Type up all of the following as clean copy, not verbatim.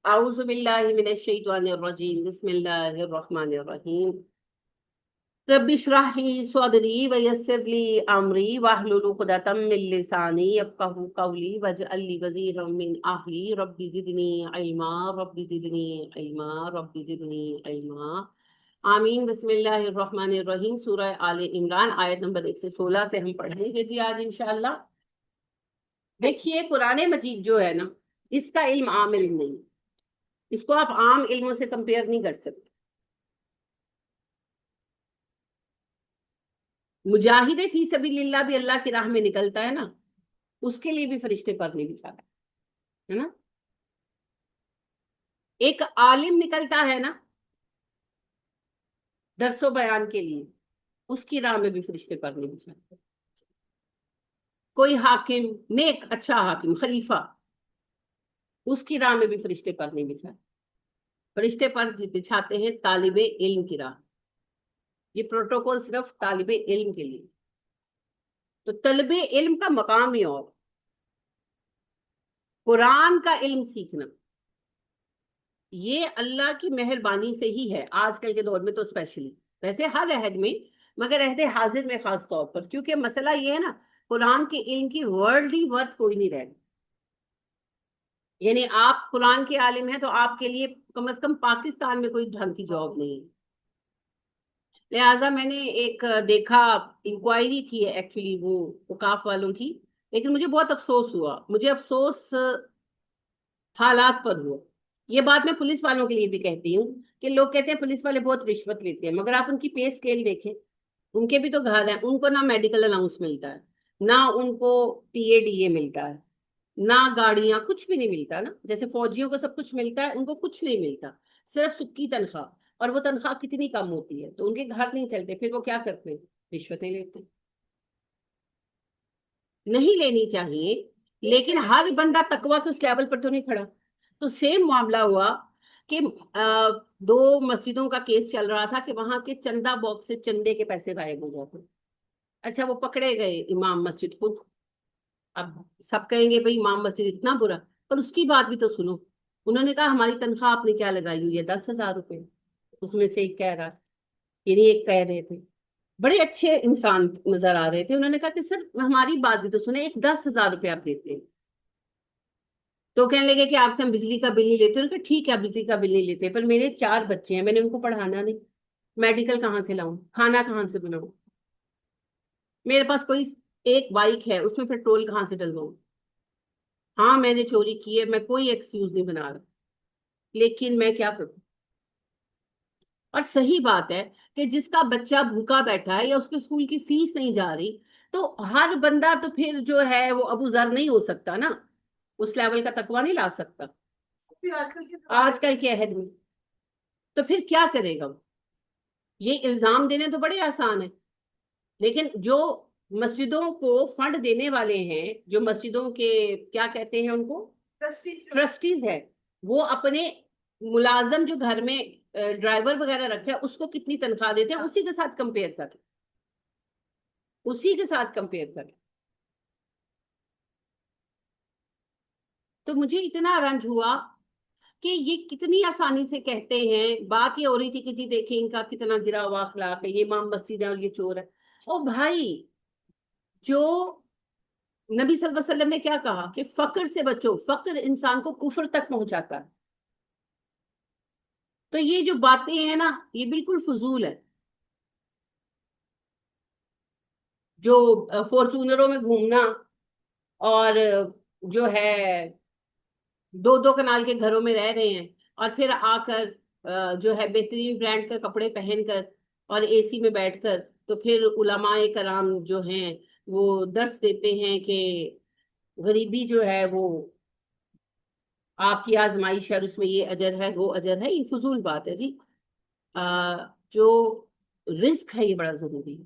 اعوذ باللہ من الشیطان الرجیم بسم اللہ الرحمن الرحیم رب اشرح لی صدری ویسر لی امری واحلل عقدۃ من لسانی یفقهوا قولی واجعل لی وزیرا من اہلی رب زدنی علما رب زدنی علما رب زدنی علما آمین۔ بسم اللہ الرحمن الرحیم، سورہ آل عمران آیت نمبر 116 سے ہم پڑھیں گے جی آج انشاءاللہ۔ دیکھیے قرآن مجید جو ہے نا، اس کا علم عام علم نہیں، اس کو آپ عام علموں سے کمپیئر نہیں کر سکتے۔ مجاہد فی سبیل اللہ بھی اللہ کی راہ میں نکلتا ہے نا، اس کے لیے بھی فرشتے پر نہیں بچھاتے ہے نا۔ ایک عالم نکلتا ہے نا درس و بیان کے لیے، اس کی راہ میں بھی فرشتے پر نہیں بچھاتے۔ کوئی حاکم، نیک اچھا حاکم، خلیفہ، اس کی راہ میں بھی فرشتے پر نہیں بچھاتے۔ فرشتے پر بچھاتے ہیں طالب علم کی راہ۔ یہ پروٹوکول صرف طالب علم کے لیے، تو طلب علم کا مقام ہی اور قرآن کا علم سیکھنا یہ اللہ کی مہربانی سے ہی ہے، آج کل کے دور میں تو اسپیشلی، ویسے ہر عہد میں مگر عہد حاضر میں خاص طور پر، کیونکہ مسئلہ یہ ہے نا قرآن کے علم کی ورلڈلی ورتھ کوئی نہیں رہے گا۔ یعنی آپ قرآن کے عالم ہیں تو آپ کے لیے کم از کم پاکستان میں کوئی ڈھنگ کی جاب نہیں ہے۔ لہٰذا میں نے ایک دیکھا، انکوائری کی ہے ایکچولی وہ اوقاف والوں کی، لیکن مجھے بہت افسوس ہوا، مجھے افسوس حالات پر ہوا۔ یہ بات میں پولیس والوں کے لیے بھی کہتی ہوں کہ لوگ کہتے ہیں پولیس والے بہت رشوت لیتے ہیں، مگر آپ ان کی پے اسکیل دیکھیں، ان کے بھی تو گھر ہیں، ان کو نہ میڈیکل الاؤنس ملتا ہے، نہ ان کو پی اے ڈی اے ملتا ہے، نہ گاڑیاں، کچھ بھی نہیں ملتا نا۔ جیسے فوجیوں کو سب کچھ ملتا ہے، ان کو کچھ نہیں ملتا، صرف سکی تنخواہ، اور وہ تنخواہ کتنی کم ہوتی ہے، تو ان کے گھر نہیں چلتے، پھر وہ کیا کرتے ہیں؟ رشوتیں لیتے ہیں۔ نہیں لینی چاہیے، لیکن ہر بندہ تقوی کے اس لیول پر تو نہیں کھڑا۔ تو سیم معاملہ ہوا کہ دو مسجدوں کا کیس چل رہا تھا کہ وہاں کے چندہ باکس سے چندے کے پیسے غائب ہو جاتے۔ اچھا وہ پکڑے گئے امام مسجد خود، اب سب کہیں گے بھئی امام مسجد اتنا برا، پر اس کی بات بھی تو سنو۔ انہوں نے کہا ہماری تنخواہ آپ نے کیا لگائی ہوئی ہے؟ 10,000 روپے۔ اس میں سے ایک کہہ رہا، یعنی ایک کہہ رہے تھے، بڑے اچھے انسان نظر آ رہے تھے، انہوں نے کہا کہ سر ہماری بات بھی تو سنیں، ایک 10,000 روپے آپ دیتے ہیں۔ تو کہنے لگے کہ آپ سے ہم بجلی کا بل نہیں لیتے، انہوں نے کہا ٹھیک ہے آپ بجلی کا بل نہیں لیتے، پر میرے 4 بچے ہیں، میں نے ان کو پڑھانا نہیں، میڈیکل کہاں سے لاؤں، کھانا کہاں سے بناؤں، میرے پاس کوئی ایک بائک ہے اس میں پیٹرول کہاں سے ڈلواؤں۔ ہاں میں نے چوری کی ہے، میں کوئی ایکسکیوز نہیں بنا رہا، لیکن میں کیا کروں؟ اور صحیح بات ہے کہ جس کا بچہ بھوکا بیٹھا ہے یا اس کے اسکول کی فیس نہیں جا رہی، تو ہر بندہ تو پھر جو ہے وہ ابو ذر نہیں ہو سکتا نا، اس لیول کا تقوی نہیں لا سکتا آج کل کے عہد میں۔ تو پھر کیا کرے گا وہ؟ یہ الزام دینے تو بڑے آسان ہیں، لیکن جو مسجدوں کو فنڈ دینے والے ہیں، جو مسجدوں کے کیا کہتے ہیں ان کو، ٹرسٹیز ہے، وہ اپنے ملازم جو گھر میں ڈرائیور وغیرہ رکھے اس کو کتنی تنخواہ دیتے ہیں، اسی کے ساتھ کمپیئر کر، اسی کے ساتھ کمپیئر کر۔ تو مجھے اتنا رنج ہوا کہ یہ کتنی آسانی سے کہتے ہیں، بات یہ ہو رہی تھی کہ جی دیکھیں ان کا کتنا گرا ہوا اخلاق ہے، یہ امام مسجد ہے اور یہ چور ہے۔ او بھائی، جو نبی صلی اللہ علیہ وسلم نے کیا کہا کہ فقر سے بچو، فقر انسان کو کفر تک پہنچاتا ہے۔ تو یہ جو باتیں ہیں نا یہ بالکل فضول ہے۔ جو فورچونروں میں گھومنا اور جو ہے 2 کنال کے گھروں میں رہ رہے ہیں، اور پھر آ کر جو ہے بہترین برانڈ کے کپڑے پہن کر اور اے سی میں بیٹھ کر، تو پھر علماء کرام جو ہیں وہ درس دیتے ہیں کہ غریبی جو ہے وہ آپ کی آزمائش ہے، اور اس میں یہ اجر ہے وہ اجر ہے۔ یہ فضول بات ہے جی۔ جو رزق ہے یہ بڑا ضروری ہے،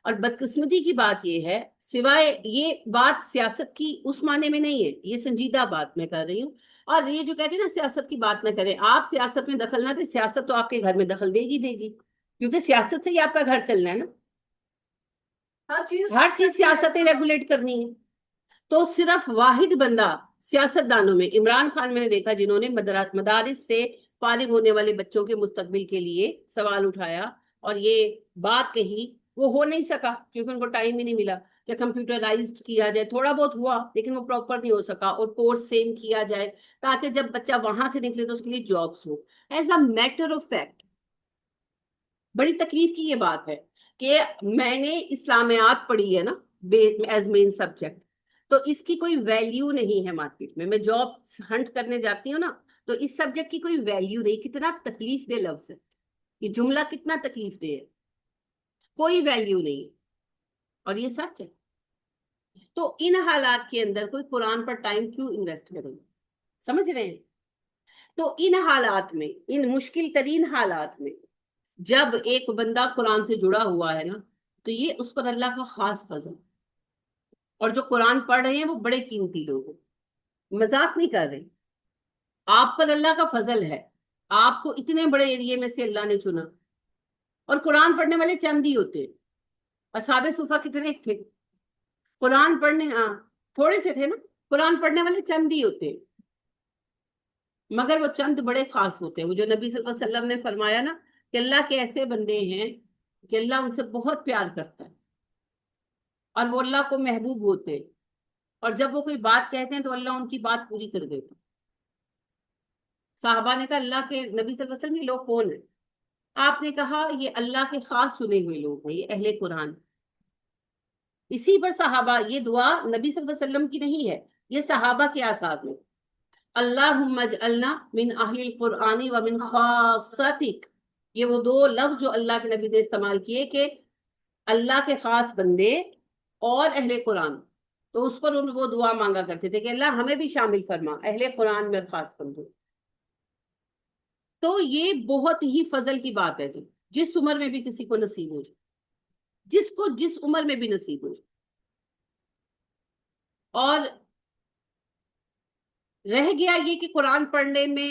اور بدقسمتی کی بات یہ ہے، سوائے یہ بات سیاست کی اس معنی میں نہیں ہے، یہ سنجیدہ بات میں کر رہی ہوں۔ اور یہ جو کہتے ہیں نا سیاست کی بات نہ کریں، آپ سیاست میں دخل نہ دیں، سیاست تو آپ کے گھر میں دخل دے گی دے گی، کیونکہ سیاست سے ہی آپ کا گھر چلنا ہے نا، ہر چیز سیاست نے ریگولیٹ کرنی ہے۔ تو صرف واحد بندہ سیاستدانوں میں عمران خان میں نے دیکھا جنہوں نے مدارس سے فارغ ہونے والے بچوں کے مستقبل کے لیے سوال اٹھایا اور یہ بات کہی، وہ ہو نہیں سکا کیونکہ ان کو ٹائم ہی نہیں ملا کہ کمپیوٹرائزڈ کیا جائے. تھوڑا بہت ہوا لیکن وہ پراپر نہیں ہو سکا، اور کورس سیم کیا جائے تاکہ جب بچہ وہاں سے نکلے تو اس کے لیے jobs who. As a matter of fact بڑی تکلیف کی یہ بات ہے کہ میں نے اسلامیات پڑھی ہے نا ایز مین سبجیکٹ، تو اس کی کوئی ویلیو نہیں ہے مارکیٹ میں. میں جاب ہنٹ کرنے جاتی ہوں نا تو اس سبجیکٹ کی کوئی ویلیو نہیں. کتنا تکلیف دہ لفظ ہے یہ جملہ، کتنا تکلیف دہ ہے، کوئی ویلیو نہیں، اور یہ سچ ہے. تو ان حالات کے اندر کوئی قرآن پر ٹائم کیوں انویسٹ کرے؟ سمجھ رہے ہیں؟ تو ان حالات میں، ان مشکل ترین حالات میں جب ایک بندہ قرآن سے جڑا ہوا ہے نا تو یہ اس پر اللہ کا خاص فضل. اور جو قرآن پڑھ رہے ہیں وہ بڑے قیمتی لوگ ہیں، مذاق نہیں کر رہے. آپ پر اللہ کا فضل ہے، آپ کو اتنے بڑے ایریے میں سے اللہ نے چنا. اور قرآن پڑھنے والے چند ہی ہوتے ہیں. اصحاب صفہ کتنے تھے قرآن پڑھنے؟ ہاں تھوڑے سے تھے نا. قرآن پڑھنے والے چند ہی ہوتے ہیں، مگر وہ چند بڑے خاص ہوتے ہیں. وہ جو نبی صلی اللہ علیہ وسلم نے فرمایا نا کہ اللہ کے ایسے بندے ہیں کہ اللہ ان سے بہت پیار کرتا ہے اور وہ اللہ کو محبوب ہوتے ہیں، اور جب وہ کوئی بات کہتے ہیں تو اللہ ان کی بات پوری کر دیتا. صحابہ نے کہا اللہ کے نبی صلی اللہ علیہ وسلم یہ لوگ کون ہیں؟ آپ نے کہا یہ اللہ کے خاص چنے ہوئے لوگ ہیں، یہ اہل قرآن. اسی پر صحابہ، یہ دعا نبی صلی اللہ علیہ وسلم کی نہیں ہے، یہ صحابہ کے آثار میں. اللہم اجعلنا من اہل القرآن ومن خاصتک، یہ وہ دو لفظ جو اللہ کے نبی نے استعمال کیے کہ اللہ کے خاص بندے اور اہل قرآن. تو اس پر وہ دعا مانگا کرتے تھے کہ اللہ ہمیں بھی شامل فرما اہل قرآن میں خاص بندوں. تو یہ بہت ہی فضل کی بات ہے جی، جس عمر میں بھی کسی کو نصیب ہو جائے، جس کو جس عمر میں بھی نصیب ہو جائے. اور رہ گیا یہ کہ قرآن پڑھنے میں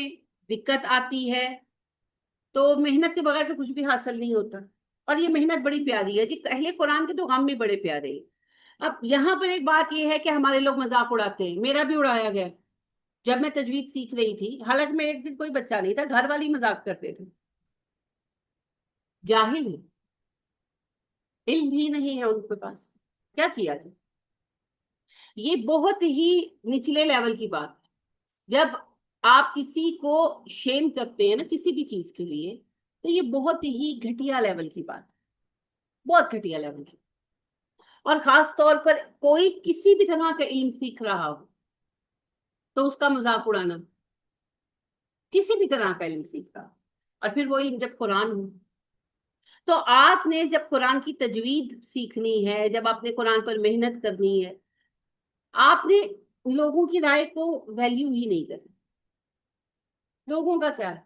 دقت آتی ہے تو محنت کے بغیر تو کچھ بھی حاصل نہیں ہوتا. اور یہ محنت بڑی پیاری ہے جی، اہل قرآن کے تو غم بھی بڑے پیارے ہیں. اب یہاں پر ایک بات یہ ہے کہ ہمارے لوگ مذاق اڑاتے ہیں، میرا بھی اڑایا گیا جب میں تجوید سیکھ رہی تھی. حالانکہ میرے ایک دن کوئی بچہ نہیں تھا، گھر والی مذاق کرتے تھے. جاہل ہے، علم بھی نہیں ہے ان کے پاس، کیا کیا جائے؟ یہ بہت ہی نچلے لیول کی بات ہے. جب آپ کسی کو شیم کرتے ہیں نا کسی بھی چیز کے لیے تو یہ بہت ہی گھٹیا لیول کی بات ہے، بہت گھٹیا لیول کی. اور خاص طور پر کوئی کسی بھی طرح کا علم سیکھ رہا ہو تو اس کا مذاق اڑانا، کسی بھی طرح کا علم سیکھ رہا اور پھر وہ علم جب قرآن ہو. تو آپ نے جب قرآن کی تجوید سیکھنی ہے، جب آپ نے قرآن پر محنت کرنی ہے، آپ نے لوگوں کی رائے کو ویلیو ہی نہیں کرنا. لوگوں کا کیا ہے؟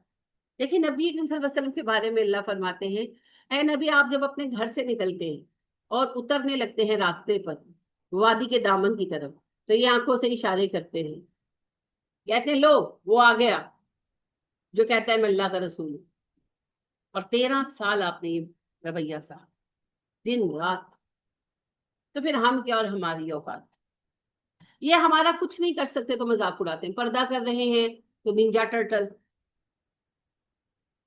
دیکھیں نبی اکرم صلی اللہ علیہ وسلم کے بارے میں اللہ فرماتے ہیں اے نبی آپ جب اپنے گھر سے نکلتے ہیں اور اترنے لگتے ہیں راستے پر وادی کے دامن کی طرف تو یہ آنکھوں سے اشارے کرتے ہیں، کہتے ہیں لو وہ آ گیا جو کہتا ہے میں اللہ کا رسول ہوں. اور 13 سال آپ نے یہ رویہ سا دن رات. تو پھر ہم کیا اور ہماری اوقات؟ یہ ہمارا کچھ نہیں کر سکتے تو مذاق اڑاتے ہیں. پردہ کر رہے ہیں تو ننجا ٹرٹل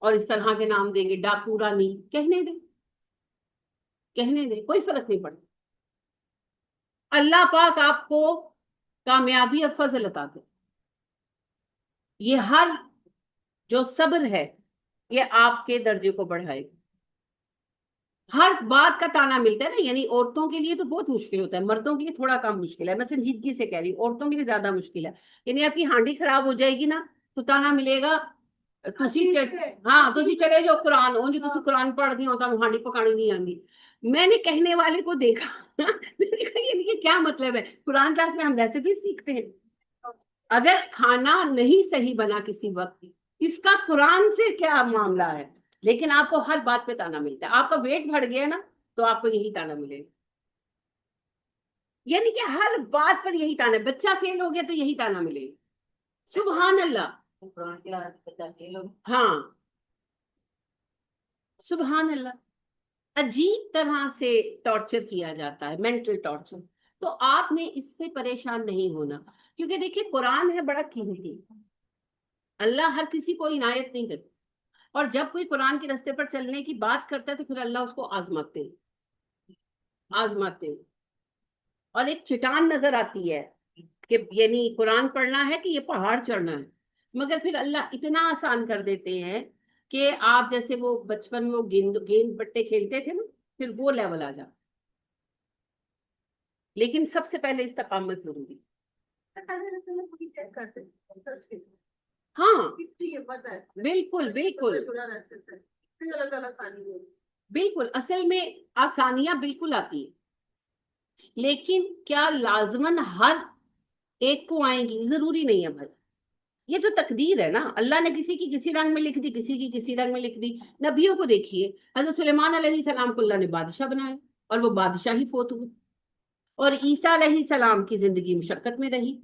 اور اس طرح کے نام دیں گے، ڈاکو رانی. کہنے دیں، کہنے دیں، کوئی فرق نہیں پڑتا. اللہ پاک آپ کو کامیابی اور فضل عطا دے. یہ ہر جو صبر ہے یہ آپ کے درجے کو بڑھائے گا. ہر بات کا تانا ملتا ہے نا، یعنی عورتوں کے لیے تو بہت مشکل ہوتا ہے، مردوں کے لیے تھوڑا کم مشکل ہے. میں سنجیدگی سے کہہ رہی ہوں، عورتوں کے لیے زیادہ مشکل ہے. یعنی آپ کی ہانڈی خراب ہو جائے گی نا تو تانا ملے گا ہاں تھی چلے جو قرآن ہو جی تھی قرآن پڑھ دی ہوتا ہانڈی پکاڑی نہیں آتی. میں نے کہنے والے کو دیکھا یہ کیا مطلب ہے؟ قرآن کلاس میں ہم ویسے بھی سیکھتے ہیں. اگر کھانا نہیں صحیح بنا کسی وقت اس کا قرآن سے کیا معاملہ ہے؟ لیکن آپ کو ہر بات پہ تانا ملتا ہے. آپ کا ویٹ بڑھ گیا نا تو آپ کو یہی تانا ملے گا. یعنی کہ ہر بات پر یہی تانا، بچہ فیل ہو گیا تو یہی تانا ملے گا. سبحان اللہ. ہاں سبحان اللہ. عجیب طرح سے ٹارچر کیا جاتا ہے، مینٹل ٹارچر. تو آپ نے اس سے پریشان نہیں ہونا، کیونکہ دیکھیے قرآن ہے بڑا قیمتی، اللہ ہر کسی کو عنایت نہیں کرتا، اور جب کوئی قرآن کے راستے پر چلنے کی بات کرتا ہے تو پھر اللہ اس کو آزماتے ہیں، آزماتے ہیں، اور ایک چٹان نظر آتی ہے کہ یعنی قرآن پڑھنا ہے کہ یہ پہاڑ چڑھنا ہے، مگر پھر اللہ اتنا آسان کر دیتے ہیں کہ آپ جیسے وہ بچپن میں وہ گیند بٹے کھیلتے تھے نا، پھر وہ لیول آ جائے، لیکن سب سے پہلے استقامت ضروری۔ ہاں بالکل بالکل بالکل، اصل میں آسانیاں بالکل آتی ہیں، لیکن کیا لازماً ہر ایک کو آئیں گی؟ ضروری نہیں ہے بھائی، یہ تو تقدیر ہے نا، اللہ نے کسی کی کسی رنگ میں لکھ دی، کسی کی کسی رنگ میں لکھ دی۔ نبیوں کو دیکھیے، حضرت سلیمان علیہ السلام کو اللہ نے بادشاہ بنایا اور وہ بادشاہ ہی فوت ہوئے، اور عیسیٰ علیہ السلام کی زندگی مشقت میں رہی،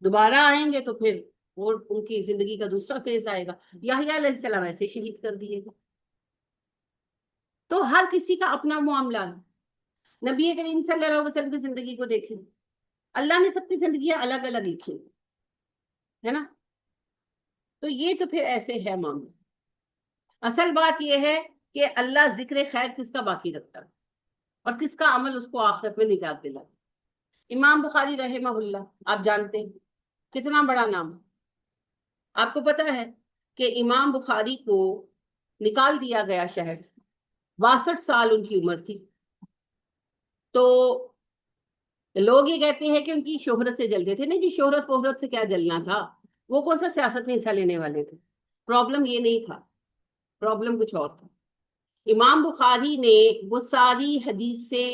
دوبارہ آئیں گے تو پھر وہ ان کی زندگی کا دوسرا فیز آئے گا، یحییٰ علیہ السلام ایسے شہید کر دیے گا۔ تو ہر کسی کا اپنا معاملہ ہے۔ نبی کریم صلی اللہ علیہ وسلم کی زندگی کو دیکھیں، اللہ نے سب کی زندگیاں الگ الگ لکھی ہے نا، تو یہ تو پھر ایسے ہے معاملہ۔ اصل بات یہ ہے کہ اللہ ذکر خیر کس کا باقی رکھتا ہے اور کس کا عمل اس کو آخرت میں نجات دلا۔ امام بخاری رحمہ اللہ آپ جانتے ہیں، کتنا بڑا نام۔ آپ کو پتا ہے کہ امام بخاری کو نکال دیا گیا شہر سے، 62 سال ان کی عمر تھی، تو لوگ یہ کہتے ہیں کہ ان کی شہرت سے جلتے تھے۔ نہیں جی، شہرت وہرت سے کیا جلنا تھا، وہ کون سا سیاست میں حصہ لینے والے تھے، پرابلم یہ نہیں تھا، پرابلم کچھ اور تھا۔ امام بخاری نے وہ ساری حدیثیں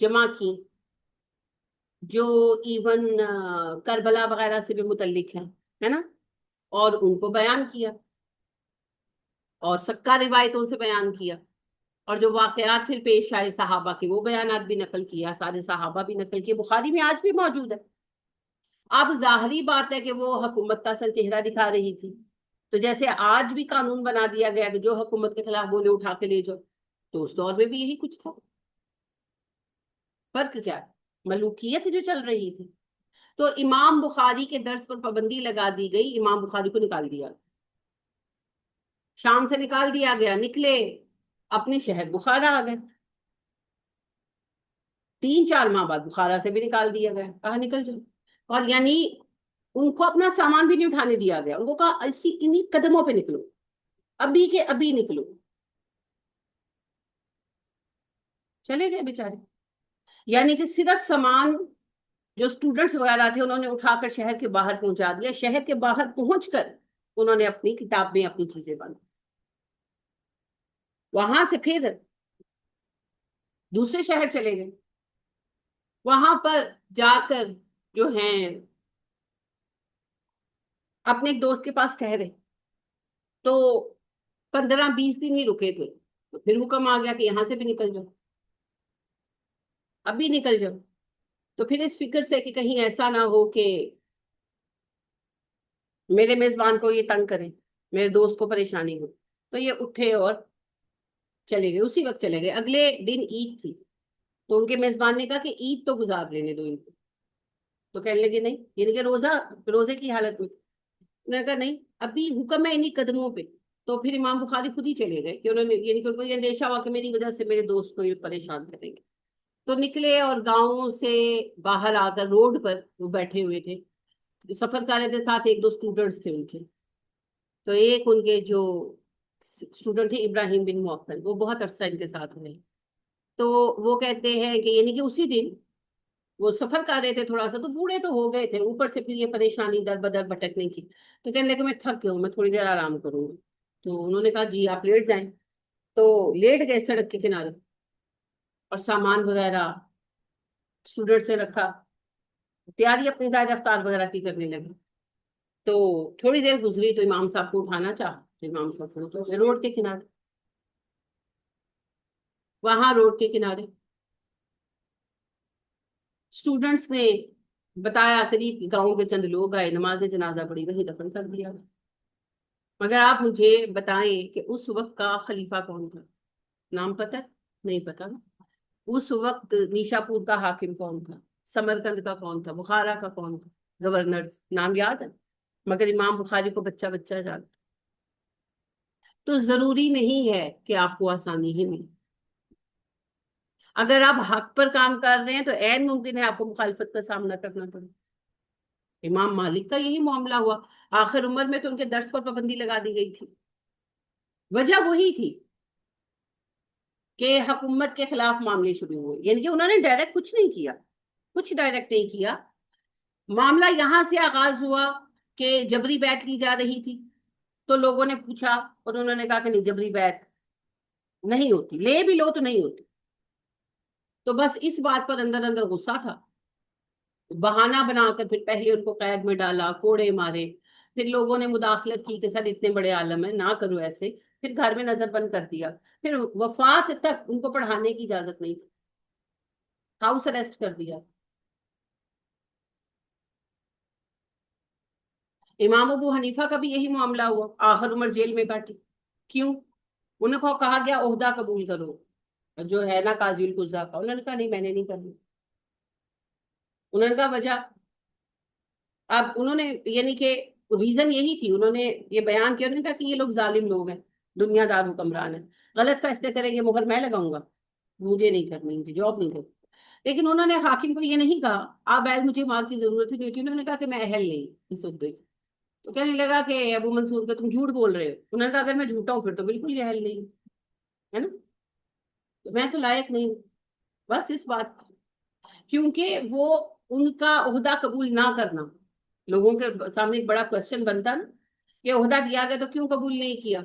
جمع کی جو ایون کربلا وغیرہ سے بھی متعلق ہیں، ہے نا، اور ان کو بیان کیا اور سکہ روایتوں سے بیان کیا، اور جو واقعات پھر پیش آئے صحابہ کے وہ بیانات بھی نقل کیا، سارے صحابہ بھی نقل کیے، بخاری میں آج بھی موجود ہے۔ اب ظاہری بات ہے کہ وہ حکومت کا اصل چہرہ دکھا رہی تھی، تو جیسے آج بھی قانون بنا دیا گیا کہ جو حکومت کے خلاف بولے اٹھا کے لے جاؤ، تو اس دور میں بھی یہی کچھ تھا۔ فرق کیا ہے؟ ملوکیت جو چل رہی تھی، تو امام بخاری کے درس پر پابندی لگا دی گئی، امام بخاری کو نکال دیا، شام سے نکال دیا گیا، نکلے اپنے شہر بخارا آ گئے، 3-4 ماہ بعد بخارا سے بھی نکال دیا گیا، کہا نکل جاؤ، اور یعنی ان کو اپنا سامان بھی نہیں اٹھانے دیا گیا، ان کو کہا ایسی انہی قدموں پہ نکلو، ابھی کے ابھی نکلو، چلے گئے بیچارے۔ یعنی کہ صرف سامان جو اسٹوڈنٹس وغیرہ تھے انہوں نے اٹھا کر شہر کے باہر پہنچا دیا، شہر کے باہر پہنچ کر انہوں نے اپنی کتاب میں اپنی چیزیں بند، وہاں سے پھر دوسرے شہر چلے گئے، وہاں پر جا کر جو ہیں اپنے ایک دوست کے پاس ٹھہرے، تو 15-20 دن ہی رکے تھے، تو پھر حکم آ گیا کہ یہاں سے بھی نکل جاؤ، اب بھی نکل جاؤ، تو پھر اس فکر سے کہ کہیں ایسا نہ ہو کہ میرے میزبان کو یہ تنگ کریں، میرے دوست کو پریشانی ہو، تو یہ اٹھے اور چلے گئے، اسی وقت چلے گئے۔ اگلے دن عید تھی، تو ان کے میزبان نے کہا کہ عید تو گزار لینے دو ان کو، تو کہنے لگے نہیں، یعنی کہ روزے کی حالت میں، انہوں نے کہا نہیں ابھی حکم ہے انہی قدموں پہ، تو پھر امام بخاری خود ہی چلے گئے کہ انہوں نے یعنی کہ ان کو یہ اندیشہ ہوا کہ میری وجہ سے میرے دوست کو یہ پریشان کریں گے، تو نکلے اور گاؤں سے باہر آ کر روڈ پر وہ بیٹھے ہوئے تھے، سفر کر رہے تھے، ساتھ ایک دو اسٹوڈنٹس تھے ان کے، تو ایک ان کے جو اسٹوڈنٹ تھے ابراہیم بن موفل، وہ بہت عرصہ ان کے ساتھ رہے، تو وہ کہتے ہیں کہ یعنی کہ اسی دن وہ سفر کر رہے تھے، تھوڑا سا تو بوڑھے تو ہو گئے تھے، اوپر سے پھر یہ پریشانی در بدر بھٹکنے کی، تو کہنے لگے میں تھک گیا ہوں، میں تھوڑی دیر آرام کروں گا، تو انہوں نے کہا جی آپ لیٹ جائیں، تو لیٹ گئے سڑک کے کنارے، اور سامان وغیرہ اسٹوڈنٹ سے رکھا، تیاری اپنی ظاہر افطار وغیرہ کی کرنے لگے، تو تھوڑی دیر گزری تو امام صاحب کو اٹھانا چاہا، تو امام صاحب فوت ہو گئے روڈ کے کنارے، وہاں روڈ کے کنارے اسٹوڈنٹس نے بتایا، قریب گاؤں کے چند لوگ آئے، نماز جنازہ پڑھی، وہی دفن کر دیا۔ مگر آپ مجھے بتائیں کہ اس وقت کا خلیفہ کون تھا؟ نام پتہ؟ نہیں پتا۔ اس وقت نیشا پور کا حاکم کون تھا؟ سمرقند کا کون تھا، بخارا کا کون تھا، گورنرز نام یاد ہے، مگر امام بخاری کو بچہ بچہ جانتا. تو ضروری نہیں ہے کہ آپ کو آسانی ہی ملے. اگر آپ حق پر کام کر رہے ہیں تو عین ممکن ہے آپ کو مخالفت کا سامنا کرنا پڑے. امام مالک کا یہی معاملہ ہوا. آخر عمر میں تو ان کے درس پر پابندی لگا دی گئی تھی. وجہ وہی تھی کہ حکومت کے خلاف معاملے شروع ہوئے. یعنی کہ انہوں نے ڈائریکٹ کچھ نہیں کیا، کچھ ڈائریکٹ نہیں کیا. معاملہ یہاں سے آغاز ہوا کہ جبری بیعت کی جا رہی تھی. تو لوگوں نے پوچھا اور انہوں نے کہا کہ نہیں، جبری بیعت نہیں ہوتی، لے بھی لو تو نہیں ہوتی. تو بس اس بات پر اندر اندر غصہ تھا. بہانہ بنا کر پھر پہلے ان کو قید میں ڈالا، کوڑے مارے. پھر لوگوں نے مداخلت کی کہ سر اتنے بڑے عالم ہیں، نہ کرو ایسے. پھر گھر میں نظر بند کر دیا. پھر وفات تک ان کو پڑھانے کی اجازت نہیں تھی، ہاؤس اریسٹ کر دیا. امام ابو حنیفہ کا بھی یہی معاملہ ہوا، آخر عمر جیل میں کاٹی. کیوں؟ انہیں کو کہا گیا عہدہ قبول کرو جو ہے نا قاضی القضا کا. انہوں نے کہا نہیں، میں نے نہیں کرنا. انہوں نے کہا وجہ. اب انہوں نے یعنی کہ ریزن یہی تھی، انہوں نے یہ بیان کیا، انہوں نے کہا کہ یہ لوگ ظالم لوگ ہیں، دنیا دار حکمران ہیں، غلط فیصلے کریں گے مہر میں لگاؤں گا، مجھے نہیں کرنی، ان کی جاب نہیں کرنی. لیکن انہوں نے حاکم کو یہ نہیں کہا آپ ایل مجھے مال کی ضرورت ہے کیونکہ انہوں نے کہا کہ میں اہل نہیں اس عہدے کی. تو کہنے لگا کہ ابو منصور کا تم جھوٹ بول رہے ہو. انہوں نے کہا اگر میں جھوٹا ہوں پھر تو بالکل ہی اہل نہیں ہوں، ہے نا، میں تو لائق نہیں ہوں. بس اس بات پر. کیونکہ وہ ان کا عہدہ قبول نہ کرنا لوگوں کے سامنے ایک بڑا کوشچن بنتا نا کہ عہدہ دیا گیا تو کیوں قبول نہیں کیا.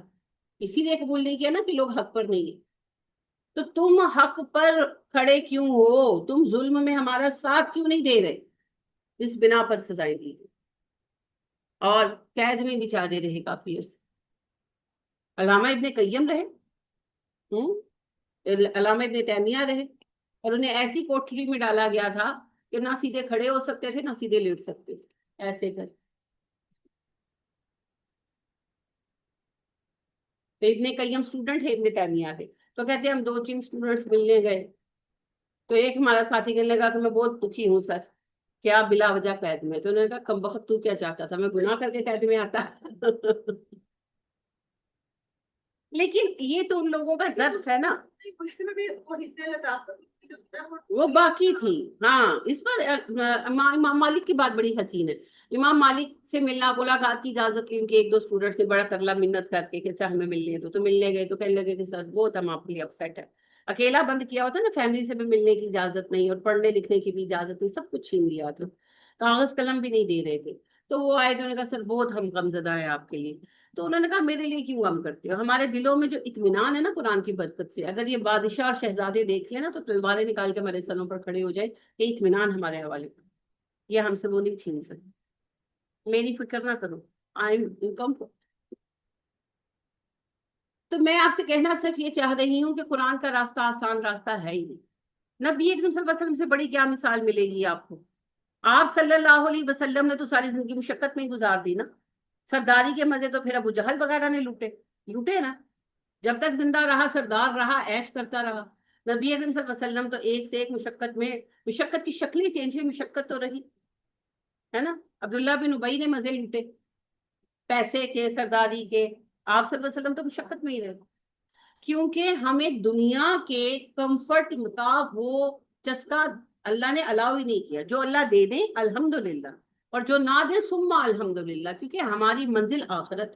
اسی لیے قبول نہیں کیا نا کہ لوگ حق پر نہیں ہیں. تو تم حق پر کھڑے کیوں ہو؟ تم ظلم میں ہمارا ساتھ کیوں نہیں دے رہے؟ اس بنا پر سزائیں دی گئی اور قید میں بچارے رہے کافی عرصے. علامہ ابن قیم رہے، علامہ ابن تیمیہ رہے، اور انہیں ایسی کوٹری میں ڈالا گیا تھا کہ نہ سیدھے کھڑے ہو سکتے تھے نہ سیدھے لیٹ سکتے تھے، ایسے کر. تو ابن قیم اسٹوڈنٹ ہے ابن تیمیہ کے. تو کہتے ہیں ہم دو چین اسٹوڈنٹس ملنے گئے تو ایک ہمارا ساتھی کہنے لگا کہ میں بہت دکھی ہوں سر، کیا بلا وجہ قید میں. تو انہوں نے کہا کم بخت تو کیا چاہتا تھا، میں گناہ کر کے قید میں آتا. لیکن یہ تو ان لوگوں کا ضبط ہے نا، وہ باقی تھی. ہاں اس پر امام مالک کی بات بڑی حسین ہے. امام مالک سے ملنا، ملاقات کی اجازت لی ان کے ایک دو اسٹوڈنٹ سے، بڑا ترلا منت کر کے کہ اچھا ہمیں ملنے دو. تو ملنے گئے تو کہنے لگے کہ سر بہت ہم آپ کے لیے اپسیٹ ہے. اکیلا بند کیا ہوتا نا، فیملی سے بھی ملنے کی اجازت نہیں اور پڑھنے لکھنے کی بھی اجازت نہیں، سب کچھ چھین لیا تھا، کاغذ قلم بھی نہیں دے رہے تھے. تو وہ آئے تو انہوں نے کہا سر بہت ہم غمزدہ ہیں آپ کے لیے. تو انہوں نے کہا میرے لیے کیوں غم کرتے ہو؟ ہمارے دلوں میں جو اطمینان ہے نا قرآن کی برکت سے، اگر یہ بادشاہ اور شہزادے دیکھ لیں نا تو تلواریں نکال کے ہمارے سروں پر کھڑے ہو جائے، یہ اطمینان ہمارے حوالے پر، یہ ہم سے وہ نہیں چھین سکتے. میری فکر نہ کرو، آئی ایم کمفرٹ. تو میں آپ سے کہنا صرف یہ چاہ رہی ہوں کہ قرآن کا راستہ آسان راستہ ہے ہی نہیں. نبی اکرم صلی اللہ علیہ وسلم سے بڑی کیا مثال ملے گی آپ کو؟ آپ صلی اللہ علیہ وسلم نے تو ساری زندگی مشقت میں ہی گزار دی نا. سرداری کے مزے تو پھر ابو جہل وغیرہ نے لوٹے، لوٹے نا. جب تک زندہ رہا سردار رہا، عیش کرتا رہا. نبی اکرم صلی اللہ علیہ وسلم تو ایک سے ایک مشقت میں، مشقت کی شکلیں چینج ہوئی، مشقت تو رہی، ہے نا. عبداللہ بن ابی نے مزے لوٹے پیسے کے، سرداری کے. آپ صلی اللہ علیہ وسلم تو مشقت میں ہی رہے. کیونکہ ہمیں دنیا کے کمفرٹ کا وہ چسکا اللہ نے الاؤ ہی نہیں کیا. جو اللہ دے دیں الحمدللہ، اور جو نہ دے ثم الحمدللہ، کیونکہ ہماری منزل آخرت.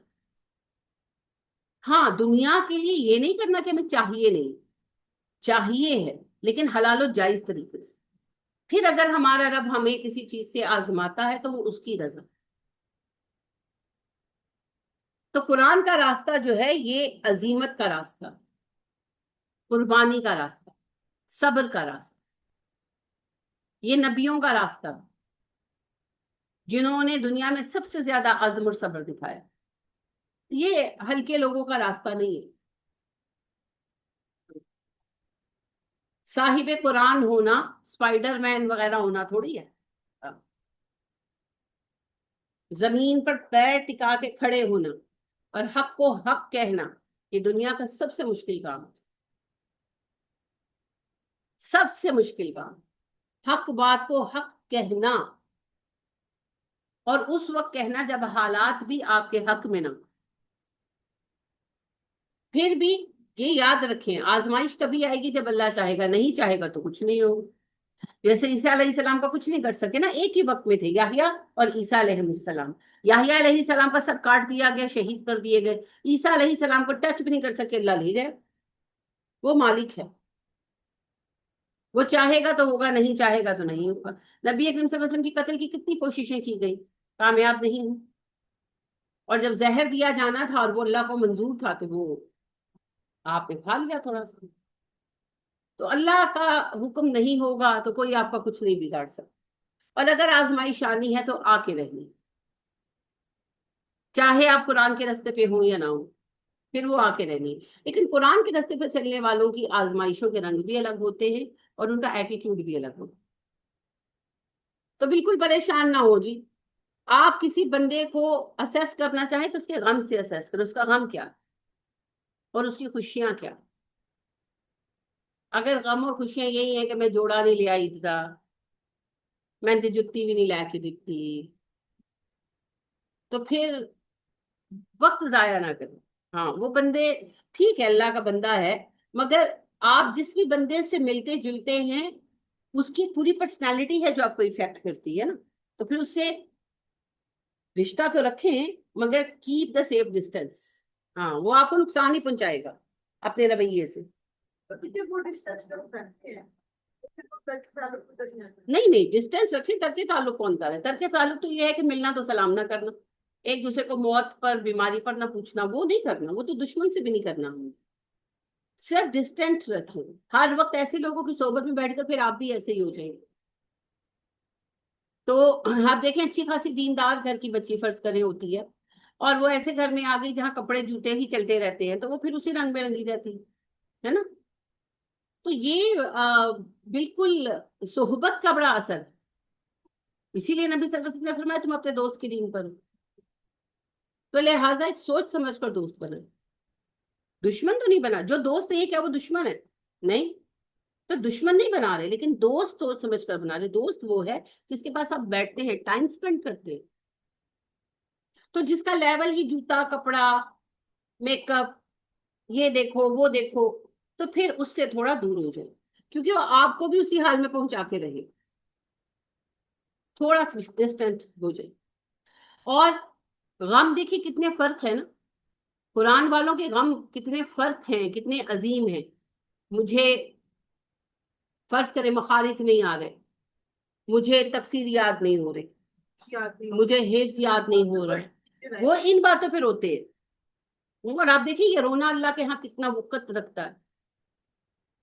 ہاں دنیا کے لیے یہ نہیں کرنا کہ ہمیں چاہیے نہیں، چاہیے ہے لیکن حلال و جائز طریقے سے. پھر اگر ہمارا رب ہمیں کسی چیز سے آزماتا ہے تو وہ اس کی رضا. تو قرآن کا راستہ جو ہے یہ عزیمت کا راستہ، قربانی کا راستہ، صبر کا راستہ. یہ نبیوں کا راستہ جنہوں نے دنیا میں سب سے زیادہ عزم اور صبر دکھایا. یہ ہلکے لوگوں کا راستہ نہیں ہے. صاحب قرآن ہونا اسپائڈر مین وغیرہ ہونا تھوڑی ہے. زمین پر پیر ٹکا کے کھڑے ہونا اور حق کو حق کہنا، یہ دنیا کا سب سے مشکل کام ہے، سب سے مشکل کام. حق بات کو حق کہنا، اور اس وقت کہنا جب حالات بھی آپ کے حق میں نہ. پھر بھی یہ یاد رکھیں، آزمائش تبھی آئے گی جب اللہ چاہے گا، نہیں چاہے گا تو کچھ نہیں ہوگا. جیسے عیسیٰ علیہ السلام کا کچھ نہیں کر سکے نا، ایک ہی وقت میں تھے یحییٰ اور عیسیٰ علیہ السلام. یحییٰ علیہ السلام کا سر کاٹ دیا گیا، شہید کر دیے گئے. عیسیٰ علیہ السلام کو ٹچ بھی نہیں کر سکے، اللہ لے گئے. وہ مالک ہے، وہ چاہے گا تو ہوگا، نہیں چاہے گا تو نہیں ہوگا. نبی اکرم صلی اللہ علیہ وسلم کی قتل کی کتنی کوششیں کی گئی، کامیاب نہیں ہوئی. اور جب زہر دیا جانا تھا اور وہ اللہ کو منظور تھا تو وہ آپ نے کھا لیا تھوڑا سا. تو اللہ کا حکم نہیں ہوگا تو کوئی آپ کا کچھ نہیں بگاڑ سکتا. اور اگر آزمائش آنی ہے تو آ کے رہنی، چاہے آپ قرآن کے راستے پہ ہوں یا نہ ہوں، پھر وہ آ کے رہنی. لیکن قرآن کے راستے پہ چلنے والوں کی آزمائشوں کے رنگ بھی الگ ہوتے ہیں اور ان کا ایٹیٹیوڈ بھی الگ ہوتا ہے. تو بالکل پریشان نہ ہو جی. آپ کسی بندے کو اسیس کرنا چاہیں تو اس کے غم سے اسیس کریں، اس کا غم کیا اور اس کی خوشیاں کیا. اگر غم اور خوشیاں یہی ہیں کہ میں جوڑا نہیں لے آئی تھا، میں نے جتی بھی نہیں لا کے دیتی، تو پھر وقت ضائع نہ کریں. ہاں وہ بندے ٹھیک ہے، اللہ کا بندہ ہے، مگر آپ جس بھی بندے سے ملتے جلتے ہیں اس کی پوری پرسنالٹی ہے جو آپ کو افیکٹ کرتی ہے نا. تو پھر اس سے رشتہ تو رکھیں مگر کیپ دا سیف ڈسٹینس. ہاں وہ آپ کو نقصان ہی پہنچائے گا اپنے رویے سے. نہیں نہیں، ڈسٹینس رکھیں. ترک تعلق کون کرے؟ ترک تعلق تو یہ ہے کہ ملنا تو سلام نہ کرنا، ایک دوسرے کو موت پر بیماری پر نہ پوچھنا، وہ نہیں کرنا. وہ تو دشمن سے بھی نہیں کرنا. ہمیں صرف ڈسٹینٹ رکھیں. ہر وقت ایسے لوگوں کی صحبت میں بیٹھ کر پھر آپ بھی ایسے ہی ہو جائیں گے. تو آپ دیکھیں اچھی خاصی دیندار گھر کی بچی فرض کریں ہوتی ہے، اور وہ ایسے گھر میں آ گئی جہاں کپڑے جوتے ہی چلتے رہتے ہیں، تو وہ پھر اسی رنگ میں رنگی جاتی ہے نا. تو یہ بالکل صحبت کا بڑا اثر ہے. اسی لیے نبی صلی اللہ علیہ وسلم نے فرمایا تم اپنے دوست کے دین پر ہو. تو لہٰذا سوچ سمجھ کر دوست بنا، دشمن تو نہیں بنا. جو دوست ہے یہ کیا وہ دشمن ہے؟ نہیں. تو دشمن نہیں بنا رہے، لیکن دوست سوچ سمجھ کر بنا رہے. دوست وہ ہے جس کے پاس آپ بیٹھتے ہیں، ٹائم سپینڈ کرتے ہیں. تو جس کا لیول ہی جوتا کپڑا میک اپ یہ دیکھو وہ دیکھو، تو پھر اس سے تھوڑا دور ہو جائے، کیونکہ وہ آپ کو بھی اسی حال میں پہنچا کے رہے. تھوڑا ڈسٹینس ہو جائے. اور غم دیکھیے کتنے فرق ہے نا. قرآن والوں کے غم کتنے فرق ہیں، کتنے عظیم ہیں. مجھے فرض کرے مخارج نہیں آ رہے، مجھے تفسیر یاد نہیں ہو رہی، مجھے حفظ یاد نہیں ہو رہا، وہ ان باتوں پہ روتے ہیں. اور آپ دیکھیں یہ رونا اللہ کے ہاں کتنا وقت رکھتا ہے.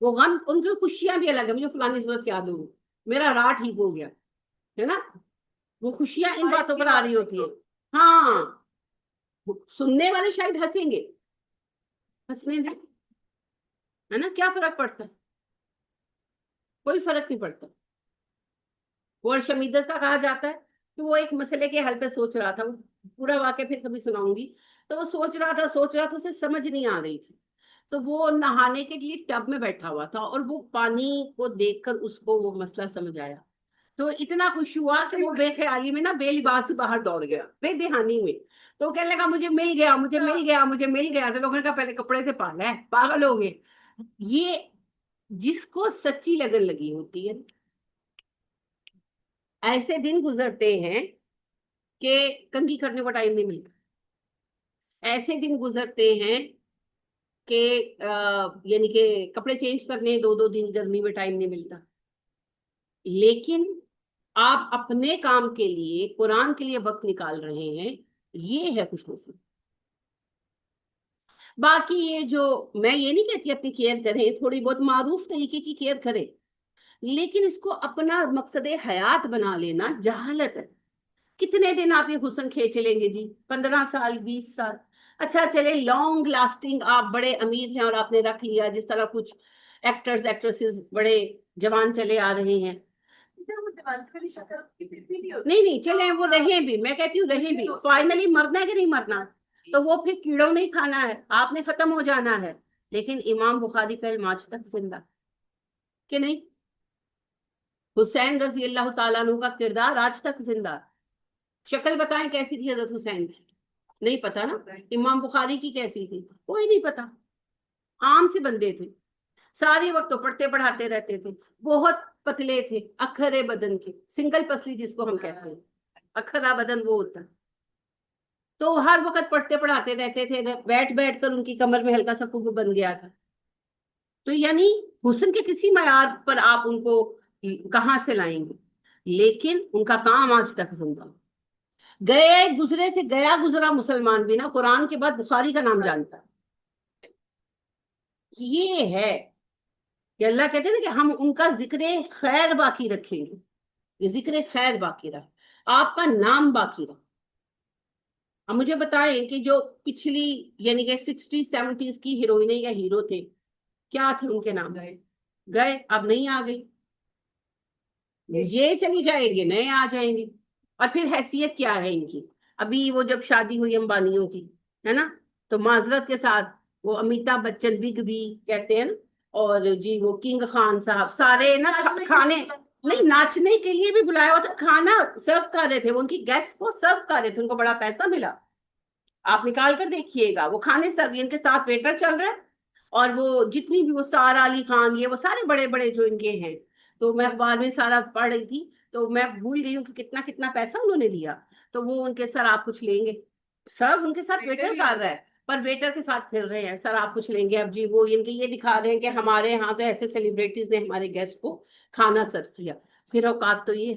وہ غم، ان کی خوشیاں بھی الگ ہے. مجھے فلانی ضرورت یاد ہو، میرا راہ ٹھیک ہو گیا، ہے نا. وہ خوشیاں ان باتوں پر آ رہی ہوتی ہیں. ہاں سننے والے شاید ہنسیں گے، ہنسنے دیں، ہے نا. کیا فرق پڑتا ہے؟ کوئی فرق نہیں پڑتا. اور شمیدس کا کہا جاتا ہے کہ وہ ایک مسئلے کے حل پہ سوچ رہا تھا. وہ پورا واقعہ پھر کبھی سناؤں گی. تو وہ سوچ رہا تھا اسے سمجھ نہیں آ رہی تھی. تو وہ نہانے کے لیے ٹب میں بیٹھا ہوا تھا اور وہ پانی کو دیکھ کر اس کو وہ مسئلہ سمجھ آیا. تو اتنا خوش ہوا کہ وہ بے خیالی میں نا بے لباس سے باہر دوڑ گیا، بے دہانی میں. تو وہ کہنے لگا مجھے مل گیا، مجھے مل گیا، مجھے مل گیا. تو لوگوں نے کہا پہلے کپڑے سے پالا ہے، پاگل ہو گئے. یہ جس کو سچی لگن لگی ہوتی ہے. ایسے دن گزرتے ہیں کہ کنگھی کرنے کو ٹائم نہیں ملتا. ایسے دن گزرتے ہیں کہ یعنی کہ کپڑے چینج کرنے 2 دن گرمی میں ٹائم نہیں ملتا. لیکن آپ اپنے کام کے لیے، قرآن کے لیے وقت نکال رہے ہیں، یہ ہے خوش نصیب. باقی یہ جو میں یہ نہیں کہتی اپنی کیئر کریں، تھوڑی بہت معروف طریقے کی کیئر کریں، لیکن اس کو اپنا مقصد حیات بنا لینا جہالت ہے. کتنے دن آپ یہ حسن کھینچ لیں گے جی؟ 15 سال 20 سال. اچھا چلے لانگ لاسٹنگ آپ بڑے امیر ہیں اور آپ نے رکھ لیا، جس طرح کچھ ایکٹرز ایکٹریسز بڑے جوان چلے آ رہے ہیں. نہیں نہیں چلیں وہ رہیں بھی، میں کہتی ہوں رہیں بھی. فائنلی مرنا ہے کہ نہیں مرنا؟ تو وہ پھر کیڑوں نہیں کھانا ہے، آپ نے ختم ہو جانا ہے. لیکن امام بخاری کا علم آج تک زندہ کہ نہیں؟ حسین رضی اللہ تعالیٰ عنہ کا کردار آج تک زندہ. شکل بتائیں کیسی تھی حضرت حسین کی؟ نہیں پتا نا. امام بخاری کی کیسی تھی؟ کوئی نہیں پتا. عام سے بندے تھے, سارے وقت تو پڑھتے پڑھاتے رہتے تھے, بہت پتلے تھے, اکھرے بدن کے, سنگل پسلی جس کو ہم کہتے ہیں, اکھرا بدن وہ ہوتا ہے. تو ہر وقت پڑھتے پڑھاتے رہتے تھے, بیٹھ بیٹھ کر ان کی کمر میں ہلکا سا کب بن گیا تھا. تو یعنی حسن کے کسی معیار پر آپ ان کو کہاں سے لائیں گے, لیکن ان کا کام آج تک زندہ. گئے گزرے سے گیا گزرا مسلمان بھی نا قرآن کے بعد بخاری کا نام جانتا ہے. یہ ہے کہ اللہ کہتے ہیں نا کہ ہم ان کا ذکر خیر باقی رکھیں گے. یہ ذکر خیر باقی رہا, آپ کا نام باقی رہا. اب مجھے بتائیں کہ جو پچھلی یعنی کہ 60s 70s کی ہیروئنیں یا ہیرو تھے, کیا تھے ان کے نام؟ گئے, اب نہیں آ گئی. یہ چلی جائیں گے, نئے آ جائیں گے. اور پھر حیثیت کیا ہے ان کی؟ ابھی وہ جب شادی ہوئی امبانیوں کی, ہے نا, تو معذرت کے ساتھ وہ امیتابھ بچن بگ بھی کہتے ہیں نا, اور جی وہ کنگ خان صاحب, سارے نا کھانے نہیں, ناچنے کے لیے بھی بلایا ہوا تھا, کھانا سرو کر رہے تھے, وہ ان کی گیسٹ کو سرو کر رہے تھے, ان کو بڑا پیسہ ملا. آپ نکال کر دیکھیے گا, وہ کھانے سرو, ان کے ساتھ ویٹر چل رہا ہے, اور وہ جتنی بھی وہ سارا علی خان, یہ وہ سارے بڑے بڑے جو ان کے ہیں. تو میں اخبار میں سارا پڑھ رہی تھی, تو میں بھول گئی ہوں کہ کتنا کتنا پیسہ انہوں نے لیا. تو وہ ان کے سر آپ کچھ لیں گے, سر ان کے ساتھ ویٹر کر رہا ہے, پر ویٹر کے ساتھ پھر رہے ہیں, سر آپ کچھ لیں گے. اب جی وہ ان کے یہ دکھا رہے ہیں کہ ہمارے یہاں تو ایسے سیلیبریٹیز نے ہمارے گیسٹ کو کھانا سرو کیا. پھر اوقات تو یہ.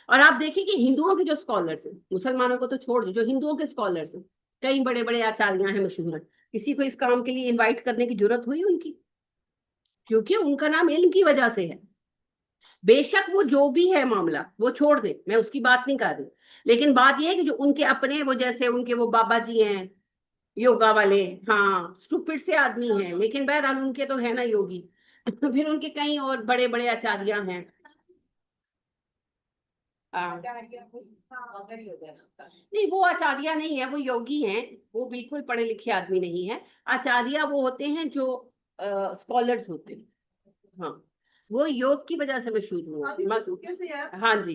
اور آپ دیکھیں کہ ہندوؤں کے جو اسکالرس ہیں, مسلمانوں کو تو چھوڑ دو, جو ہندوؤں کے اسکالرس ہیں, کئی بڑے بڑے آچاریاں ہیں مشہور ہیں, کسی کو اس کام کے لیے انوائٹ کرنے کی ضرورت ہوئی ان کی؟ کیونکہ ان کا نام علم کی وجہ سے ہے. بے شک وہ جو بھی ہے معاملہ وہ چھوڑ دیں, میں اس کی بات نہیں کر رہی, لیکن بات یہ ہے کہ جو ان کے اپنے وہ جیسے ان کے وہ بابا جی ہیں یوگا والے, ہاں اسٹوپڈ سے آدمی ہیں, لیکن بہرحال ان کے تو ہے نا یوگی. پھر ان کے کئی اور بڑے بڑے آچاریہ ہیں. نہیں وہ آچاریہ نہیں ہے, وہ یوگی ہیں, وہ بالکل پڑھے لکھے آدمی نہیں ہے. آچاریہ وہ ہوتے ہیں جو اسکالرس ہوتے ہیں, ہاں وہ یوگ کی وجہ سے مشہور ہوئے. ہاں جی,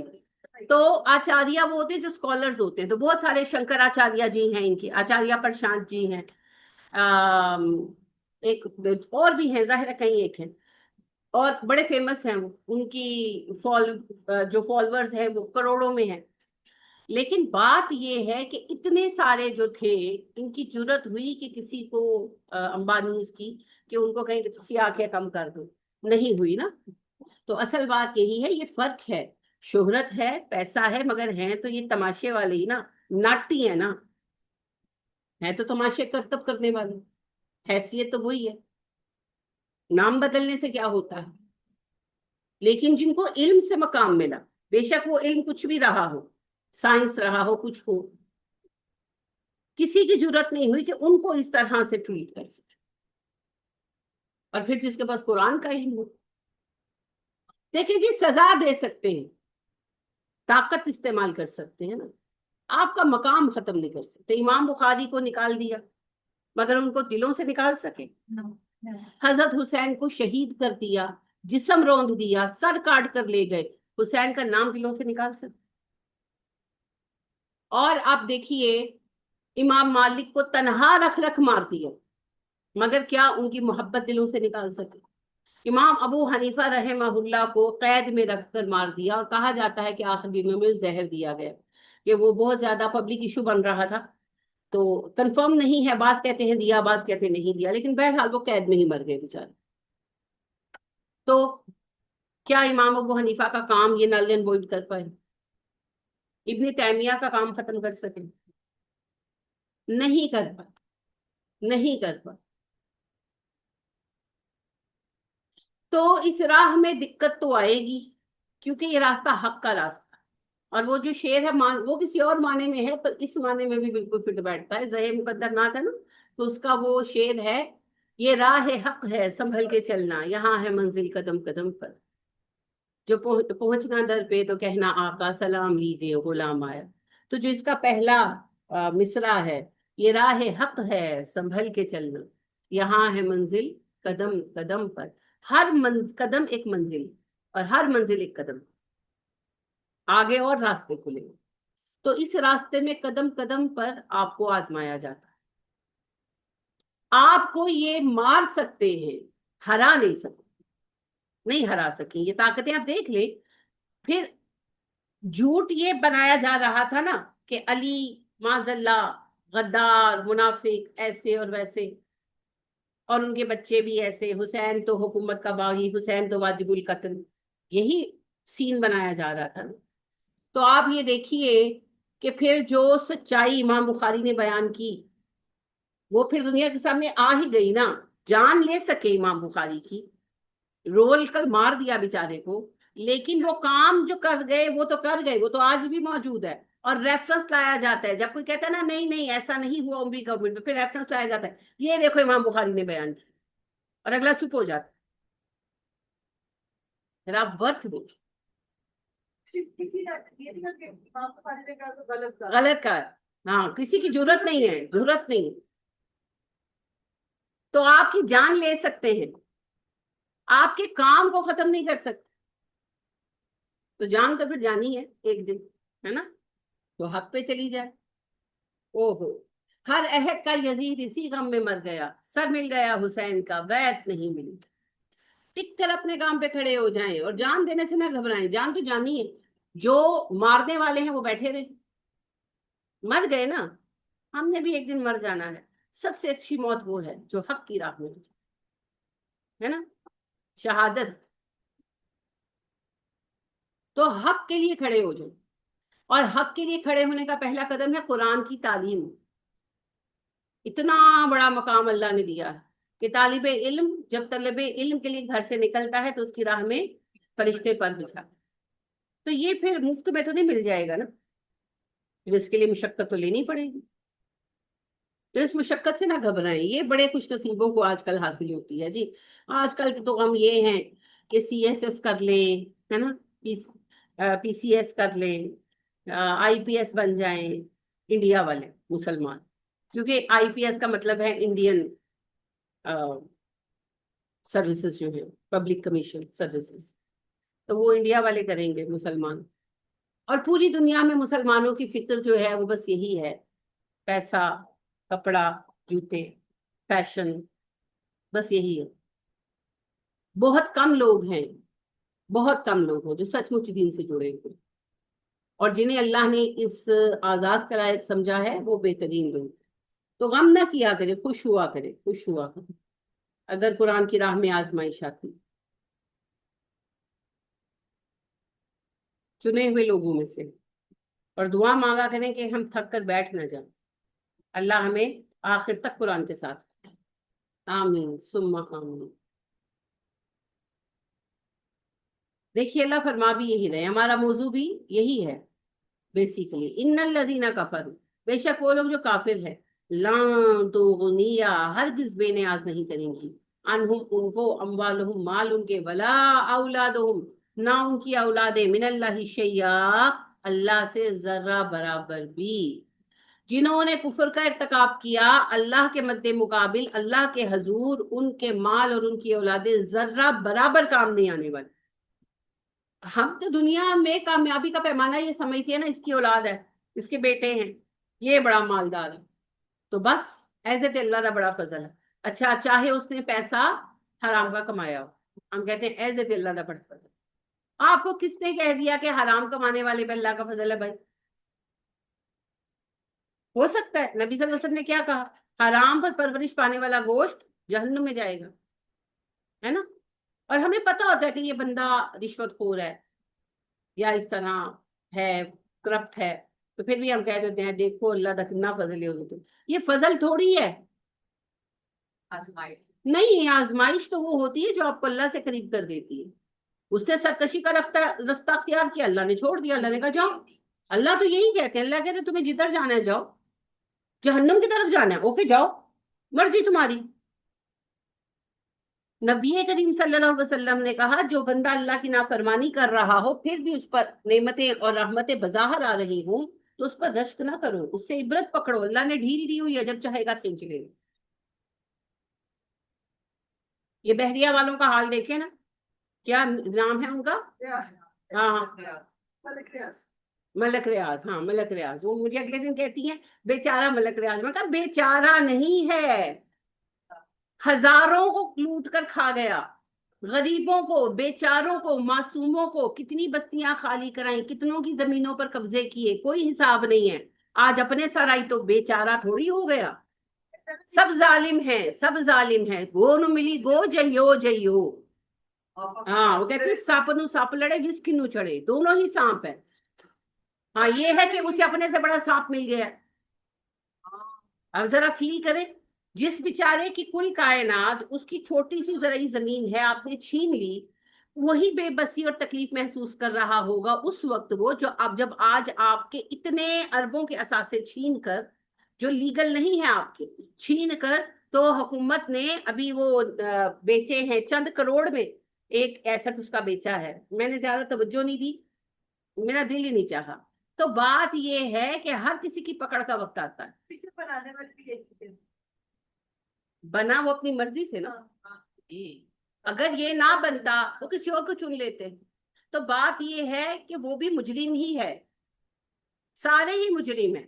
تو آچاریہ وہ ہوتے ہیں جو اسکالرز ہوتے ہیں. تو بہت سارے شنکر آچاریہ جی ہیں, ان کے آچاریہ پرشانت جی ہیں, ایک اور بھی ہیں, ظاہر ہے کہیں ایک ہیں, اور بڑے فیمس ہیں وہ, ان کی جو فالوورز ہیں وہ کروڑوں میں ہیں. لیکن بات یہ ہے کہ اتنے سارے جو تھے, ان کی جرت ہوئی کہ کسی کو امبانیز کی کہ ان کو کہیں کہ تسی آنکھیں کم کر دو, نہیں ہوئی نا. تو اصل بات یہی ہے, یہ فرق ہے. شہرت ہے, پیسہ ہے, مگر ہیں تو یہ تماشے والے ہی نا, ناٹی ہے نا, ہے تو تماشے کرتب کرنے والے. حیثیت تو وہی ہے, نام بدلنے سے کیا ہوتا ہے. لیکن جن کو علم سے مقام ملا, بے شک وہ علم کچھ بھی رہا ہو, سائنس رہا ہو, کچھ ہو, کسی کی جرت نہیں ہوئی کہ ان کو اس طرح سے ٹریٹ کر سکے. اور پھر جس کے پاس قرآن کا علم ہو, دیکھیں جی سزا دے سکتے ہیں, طاقت استعمال کر سکتے ہیں نا, آپ کا مقام ختم نہیں کر سکتے. امام بخاری کو نکال دیا, مگر ان کو دلوں سے نکال سکے؟ حضرت حسین کو شہید کر دیا, جسم روند دیا, سر کاٹ کر لے گئے, حسین کا نام دلوں سے نکال سکتے؟ اور آپ دیکھیے امام مالک کو تنہا رکھ رکھ مار دیا, مگر کیا ان کی محبت دلوں سے نکال سکے؟ امام ابو حنیفہ رحمہ اللہ کو قید میں رکھ کر مار دیا, اور کہا جاتا ہے کہ آخر دنوں میں زہر دیا گیا, کہ وہ بہت زیادہ پبلک ایشو بن رہا تھا. تو کنفرم نہیں ہے, بعض کہتے ہیں دیا, بعض کہتے ہیں نہیں دیا, لیکن بہرحال وہ قید میں ہی مر گئے بیچارے. تو کیا امام ابو حنیفہ کا کام یہ نل اینڈ وائڈ کر پائے؟ ابن تیمیہ کا کام ختم کر سکے؟ نہیں کر پائے, نہیں کر پائے. تو اس راہ میں دقت تو آئے گی, کیونکہ یہ راستہ حق کا راستہ, اور وہ جو شعر ہے وہ کسی اور معنی میں ہے, پر اس معنی میں بھی بالکل فٹ بیٹھتا ہے. زہر مقدر نہ تھا نا, تو اس کا وہ شعر ہے, یہ راہ حق ہے سنبھل کے چلنا, یہاں ہے منزل قدم قدم پر, جو پہنچنا در پہ تو کہنا آقا سلام لیجئے غلام آیا. تو جو اس کا پہلا مصرع ہے, یہ راہ حق ہے سنبھل کے چلنا, یہاں ہے منزل قدم قدم پر, ہر قدم ایک منزل, اور ہر منزل ایک قدم. آگے اور راستے کھلیں گے. تو اس راستے میں قدم قدم پر آپ کو آزمایا جاتا ہے. آپ کو یہ مار سکتے ہیں، ہرا نہیں سکتے، نہیں ہرا سکیں. یہ طاقتیں آپ دیکھ لیں. پھر جھوٹ یہ بنایا جا رہا تھا نا کہ علی معاذ اللہ غدار منافق ایسے اور ویسے، اور ان کے بچے بھی ایسے، حسین تو حکومت کا باغی، حسین تو واجب القتل، یہی سین بنایا جا رہا تھا. تو آپ یہ دیکھیے کہ پھر جو سچائی امام بخاری نے بیان کی وہ پھر دنیا کے سامنے آ ہی گئی نا. جان لے سکے امام بخاری کی، رول کل مار دیا بیچارے کو، لیکن وہ کام جو کر گئے وہ تو کر گئے، وہ تو آج بھی موجود ہے. اور ریفرنس لایا جاتا ہے جب کوئی کہتا ہے نا نہیں نہیں ایسا نہیں ہوا عمری گورنمنٹ میں، پھر ریفرنس لایا جاتا ہے یہ دیکھو امام بخاری نے بیان کیا، اور اگلا چپ ہو جاتا ہے. پھر آپ ورتھ دیکھیں. غلط کا ہاں کسی کی ضرورت نہیں ہے، ضرورت نہیں. تو آپ کی جان لے سکتے ہیں، آپ کے کام کو ختم نہیں کر سکتے. تو جان تو پھر جانی ہے ایک دن، ہے نا. تو حق پہ چلی جائے. او ہو، ہر عہد کا یزید اسی غم میں مر گیا، سر مل گیا حسین کا بیعت نہیں ملی. ٹک کر اپنے کام پہ کھڑے ہو جائیں اور جان دینے سے نہ گھبرائیں. جان تو جانی ہے. جو مارنے والے ہیں وہ بیٹھے رہے، مر گئے نا. ہم نے بھی ایک دن مر جانا ہے. سب سے اچھی موت وہ ہے جو حق کی راہ میں ہے نا، شہادت. تو حق کے لیے کھڑے ہو جائیں. اور حق کے لیے کھڑے ہونے کا پہلا قدم ہے قرآن کی تعلیم. اتنا بڑا مقام اللہ نے دیا ہے کہ طالب علم جب طلب علم کے لیے گھر سے نکلتا ہے تو اس کی راہ میں فرشتے پر بچھا. تو یہ پھر مفت میں تو نہیں مل جائے گا نا، پھر اس کے لیے مشقت تو لینی پڑے گی. تو اس مشقت سے نہ گھبرائیں. یہ بڑے خوش نصیبوں کو آج کل حاصل ہوتی ہے جی. آج کل تو ہم یہ ہیں کہ سی ایس ایس کر لیں، ہے نا، پی سی ایس کر لیں، آئی پی ایس بن جائیں انڈیا والے مسلمان. کیونکہ آئی پی ایس کا مطلب ہے انڈین سروسز جو ہے، پبلک کمیشن سروسز. تو وہ انڈیا والے کریں گے مسلمان. اور پوری دنیا میں مسلمانوں کی فکر جو ہے وہ بس یہی ہے، پیسہ، کپڑا، جوتے، فیشن، بس یہی ہے. بہت کم لوگ ہیں، بہت کم لوگ ہیں جو سچ مچ دین سے جڑے ہوئے اور جنہیں اللہ نے اس آزاد کا لائق سمجھا ہے، وہ بہترین لوگ. تو غم نہ کیا کرے، خوش ہوا کرے، خوش ہوا کرے اگر قرآن کی راہ میں آزمائش آتی. چنے ہوئے لوگوں میں سے. اور دعا مانگا کریں کہ ہم تھک کر بیٹھ نہ جائیں. اللہ ہمیں آخر تک قرآن کے ساتھ. آمین ثم آمین. دیکھیے اللہ فرما بھی یہی رہے، ہمارا موضوع بھی یہی ہے بیسیکلی. ان الذین کفروا، بے شک وہ لوگ جو کافر ہے، لن تغنیا ہرگز بے نیاز نہیں کریں گی، انہم ان کو، اموالہم مال ان کے، ولا اولادہم نہ ان کی اولادیں، من اللہ شیئا اللہ سے ذرہ برابر بھی. جنہوں نے کفر کا ارتکاب کیا اللہ کے مد مقابل، اللہ کے حضور ان کے مال اور ان کی اولادیں ذرہ برابر کام نہیں آنے والی. ہم تو دنیا میں کامیابی کا پیمانہ یہ سمجھتے ہیں نا، اس کی اولاد ہے، اس کے بیٹے ہیں، یہ بڑا مالدار ہے، تو بس عزت اللہ کا بڑا فضل ہے. اچھا چاہے اس نے پیسہ حرام کا کمایا ہو، ہم کہتے ہیں عزت اللہ کا بڑا فضل. آپ کو کس نے کہہ دیا کہ حرام کمانے والے پہ اللہ کا فضل ہے بھائی؟ ہو سکتا ہے نبی صلی اللہ علیہ وسلم نے کیا کہا، حرام پر پرورش پانے والا گوشت جہنم میں جائے گا، ہے نا. اور ہمیں پتا ہوتا ہے کہ یہ بندہ رشوت خور ہے یا اس طرح ہے، کرپٹ ہے، تو پھر بھی ہم کہہ دیتے ہیں دیکھو اللہ کا کتنا فضل ہے. یہ فضل تھوڑی ہے، نہیں. آزمائش تو وہ ہوتی ہے جو آپ کو اللہ سے قریب کر دیتی ہے. اس نے سرکشی کا رستہ اختیار کیا، اللہ نے چھوڑ دیا، اللہ نے کہا جاؤ. اللہ تو یہی کہتے ہیں، اللہ کہتے ہیں تمہیں جدھر جانا ہے جاؤ، جہنم کی طرف جانا ہے اوکے جاؤ، مرضی تمہاری. نبی کریم صلی اللہ علیہ وسلم نے کہا جو بندہ اللہ کی نافرمانی کر رہا ہو پھر بھی اس پر نعمتیں اور رحمتیں بظاہر آ رہی ہوں تو اس پر رشک نہ کرو، اس سے عبرت پکڑو. اللہ نے ڈھیل دی ہوئی ہے، جب چاہے گا کھینچ لے. یہ بحریہ والوں کا حال دیکھیں نا، کیا نام ہے ان کا؟ ہاں ملک ریاض، ہاں ملک ریاض، وہ مجھے اگلے دن کہتی ہیں بیچارہ ملک ریاض، میں کہا بیچارہ نہیں ہے، ہزاروں کو لوٹ کر کھا گیا، غریبوں کو، بیچاروں کو، معصوموں کو، کتنی بستیاں خالی کرائیں، کتنوں کی زمینوں پر قبضے کیے، کوئی حساب نہیں ہے۔ آج اپنے سر آئی تو بیچارہ تھوڑی ہو گیا، سب ظالم ہیں، سب ظالم ہیں، گو نو ملی گو جیو جیو۔ ہاں وہ کہتے ہیں سپ نو سپ لڑے جس کی نو چڑھے، دونوں ہی سانپ ہے۔ ہاں یہ ہے کہ اسے اپنے سے بڑا سانپ مل گیا۔ اب ذرا فیل کریں، جس بیچارے کی کل کائنات اس کی چھوٹی سی زرعی زمین ہے، آپ نے چھین لی، وہی بے بسی اور تکلیف محسوس کر رہا ہوگا اس وقت وہ، جو اب جب آج آپ کے اتنے اربوں کے اثاثے چھین کر، جو لیگل نہیں ہے آپ کے، چھین کر، تو حکومت نے ابھی وہ بیچے ہیں چند کروڑ میں، ایک ایسٹ اس کا بیچا ہے، میں نے زیادہ توجہ نہیں دی، میرا دل ہی نہیں چاہا۔ تو بات یہ ہے کہ ہر کسی کی پکڑ کا وقت آتا ہے، بنا وہ اپنی مرضی سے نا، اگر یہ نہ بنتا وہ کسی اور کو چن لیتے۔ تو بات یہ ہے کہ وہ بھی مجرم ہی ہے، سارے ہی مجرم ہیں۔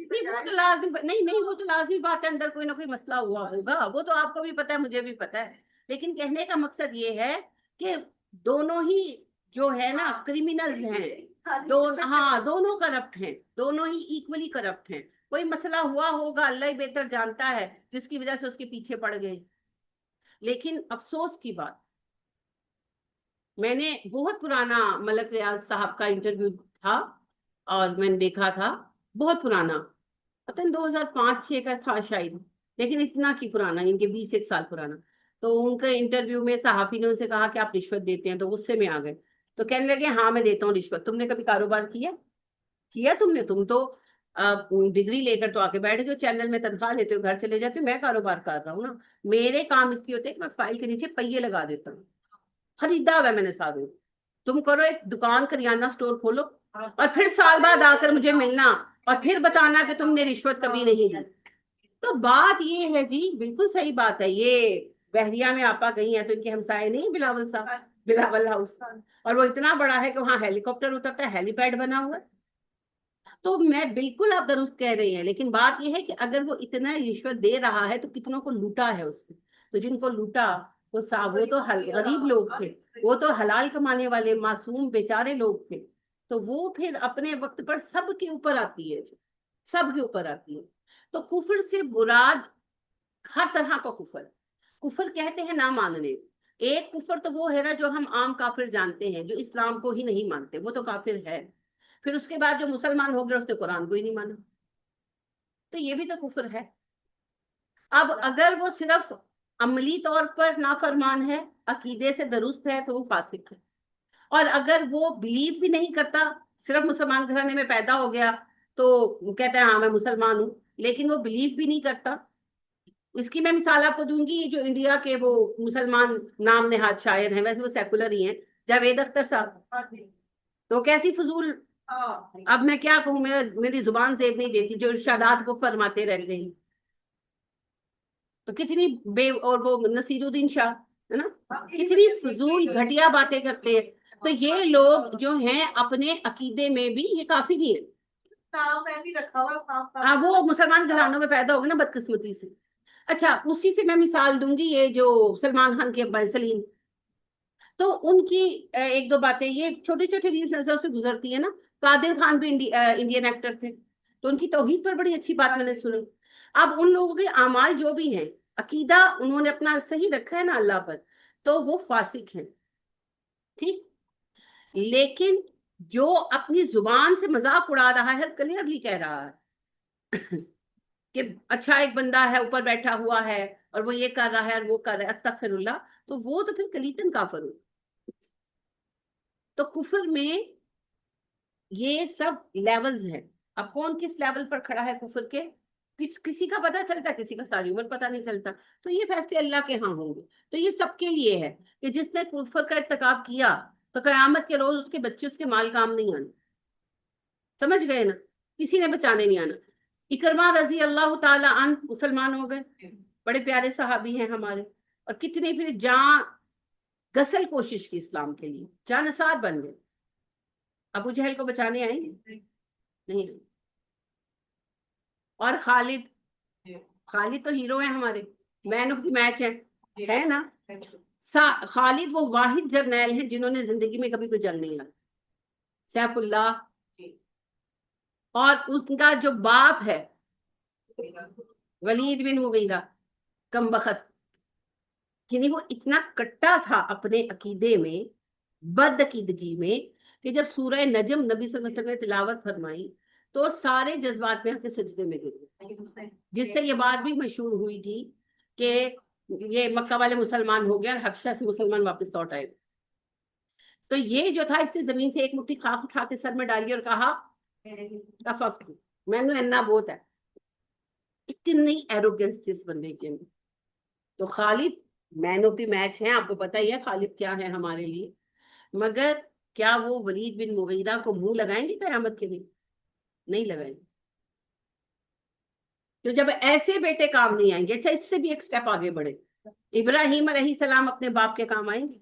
نہیں وہ تو لازم، نہیں وہ تو لازمی بات ہے، اندر کوئی نہ کوئی مسئلہ ہوا ہوگا، وہ تو آپ کو بھی پتا ہے، مجھے بھی پتا ہے، لیکن کہنے کا مقصد یہ ہے کہ دونوں ہی جو ہے نا کریمنلز ہیں، ہاں دونوں کرپٹ ہیں، دونوں ہی ایکولی کرپٹ ہیں۔ کوئی مسئلہ ہوا ہوگا، اللہ ہی بہتر جانتا ہے، جس کی وجہ سے اس کے پیچھے پڑ گئے۔ لیکن افسوس کی بات، میں نے بہت پرانا ملک ریاض صاحب کا انٹرویو تھا اور میں نے دیکھا تھا، بہت پرانا، پتہ نہیں 2005-6 کا تھا شاید، لیکن اتنا کی پرانا، ان کے 21 سال پرانا۔ تو ان کے انٹرویو میں صحافی نے ان سے کہا کہ آپ رشوت دیتے ہیں، تو غصے میں آ گئے، تو کہنے لگے ہاں میں دیتا ہوں رشوت، تم نے کبھی کاروبار کیا تم نے؟ تم تو ڈگری لے کر تو آ کے بیٹھ گئے چینل میں، تنخواہ لیتے ہو، گھر چلے جاتے ہو، میں کاروبار کر رہا ہوں نا، میرے کام اس لیے ہوتے ہیں کہ میں فائل کے نیچے پہیے لگا دیتا ہوں، خریدا ہوا ہے میں نے ساتھ۔ تم کرو ایک دکان کریانہ سٹور کھولو اور پھر سال بعد آ کر مجھے ملنا اور پھر بتانا کہ تم نے رشوت کبھی نہیں دی۔ تو بات یہ ہے جی، بالکل صحیح بات ہے، یہ بحریہ میں آپا گئی ہیں تو ان کے ہمسائے نہیں بلاول صاحب، بلاول ہاؤس، اور وہ اتنا بڑا ہے کہ وہاں ہیلی کاپٹر اترتا ہے، ہیلی پیڈ بنا ہوا ہے۔ تو میں بالکل آپ درست کہہ رہی ہیں، لیکن بات یہ ہے کہ اگر وہ اتنا رشوت دے رہا ہے تو کتنوں کو لوٹا ہے اس نے؟ تو جن کو لوٹا وہ تو غریب لوگ تھے، وہ تو حلال کمانے والے معصوم بیچارے لوگ تھے، تو وہ پھر اپنے وقت پر سب کے اوپر آتی ہے، سب کے اوپر آتی ہے۔ تو کفر سے مراد ہر طرح کا کفر، کفر کہتے ہیں نہ ماننے، ایک کفر تو وہ ہے نا جو ہم عام کافر جانتے ہیں، جو اسلام کو ہی نہیں مانتے، وہ تو کافر ہے۔ پھر اس کے بعد جو مسلمان ہو گیا اس نے قرآن کو ہی نہیں مانا، تو یہ بھی تو کفر ہے۔ اب اگر وہ صرف عملی طور پر نافرمان ہے، عقیدے سے درست ہے، تو وہ فاسق ہے، اور اگر وہ بلیو بھی نہیں کرتا، صرف مسلمان گھرانے میں پیدا ہو گیا تو کہتا ہے ہاں میں مسلمان ہوں، لیکن وہ بلیو بھی نہیں کرتا۔ اس کی میں مثال آپ کو دوں گی، جو انڈیا کے وہ مسلمان نام نہاد شاعر ہیں، ویسے وہ سیکولر ہی ہیں، جاوید اختر صاحب، تو کیسی فضول، اب میں کیا کہوں، میری زبان زیب نہیں دیتی، جو ارشادات کو فرماتے رہتے ہیں، تو کتنی اور وہ نصیر الدین شاہ ہے نا، کتنی فضول گھٹیا باتیں کرتے ہیں۔ تو یہ لوگ جو ہیں اپنے عقیدے میں بھی یہ کافی نہیں ہے، وہ مسلمان گھرانوں میں پیدا ہو گئے نا بدقسمتی سے۔ اچھا اسی سے میں مثال دوں گی، یہ جو سلمان خان کے ابا سلیم، تو ان کی ایک دو باتیں، یہ چھوٹی چھوٹی ریلز نظر سے گزرتی ہے نا، قادر خان بھی انڈین ایکٹر تھے، تو ان کی توحید پر بڑی اچھی بات میں نے سنی۔ اب ان لوگوں کے اعمال جو بھی ہیں، عقیدہ انہوں نے اپنا صحیح رکھا ہے نا اللہ پر، تو وہ فاسق ہیں، ٹھیک، لیکن جو اپنی زبان سے مذاق اڑا رہا ہے، کلیئرلی کہہ رہا ہے کہ اچھا ایک بندہ ہے اوپر بیٹھا ہوا ہے اور وہ یہ کر رہا ہے اور وہ کر رہا ہے، استغفر اللہ، تو وہ تو پھر کلیتن کافر ہو۔ تو کفر میں یہ سب لیولز ہیں، اب کون کس لیول پر کھڑا ہے کفر کے، کسی کا پتہ چلتا، کسی کا ساری عمر پتہ نہیں چلتا، تو یہ فیصلے اللہ کے ہاں ہوں گے۔ تو یہ سب کے لیے ہے کہ جس نے کفر کا ارتکاب کیا تو قیامت کے روز اس کے بچے اس کے مال کام نہیں آنے، سمجھ گئے نا، کسی نے بچانے نہیں آنا۔ اکرمہ رضی اللہ تعالی عنہ مسلمان ہو گئے، بڑے پیارے صحابی ہیں ہمارے، اور کتنے پھر جان گسل کوشش کی اسلام کے لیے، جانثار بن گئے، ابو جہل کو بچانے آئیں گے؟ نہیں. اور خالد، خالد تو ہیرو ہیں ہمارے، مین آف دی میچ ہے نا. خالد وہ واحد جرنیل ہیں جنہوں نے زندگی میں کبھی کوئی جنگ نہیں لڑا. سیف اللہ. اور اس کا جو باپ ہے ولید بن مغیرہ، کم بخت، یعنی وہ اتنا کٹا تھا اپنے عقیدے میں، بد عقیدگی میں، کہ جب سورہ نجم نبی صلی اللہ علیہ وسلم نے تلاوت فرمائی تو سارے جذبات میں آ کے سجدے میں گر گئے. جس سے یہ بات بھی مشہور ہوئی تھی کہ یہ مکہ والے مسلمان ہو گیا اور حبشہ سے مسلمان واپس لوٹ آئے. تو یہ جو تھا، اس نے زمین سے ایک مٹھی خاک اٹھا کے سر میں ڈالی اور کہا میں نے انا بہت ہے. اتنی ایروگنس جس بندے کے میں. تو خالد مین آف دی میچ ہیں، آپ کو پتا ہی ہے خالد کیا ہے ہمارے لیے. مگر کیا وہ ولید بن مغیرہ کو منہ لگائیں گے قیامت کے دن؟ نہیں لگائیں گے. تو جب ایسے بیٹے کام نہیں آئیں گے، اچھا اس سے بھی ایک سٹیپ آگے بڑھے، ابراہیم علیہ السلام اپنے باپ کے کام آئیں گے؟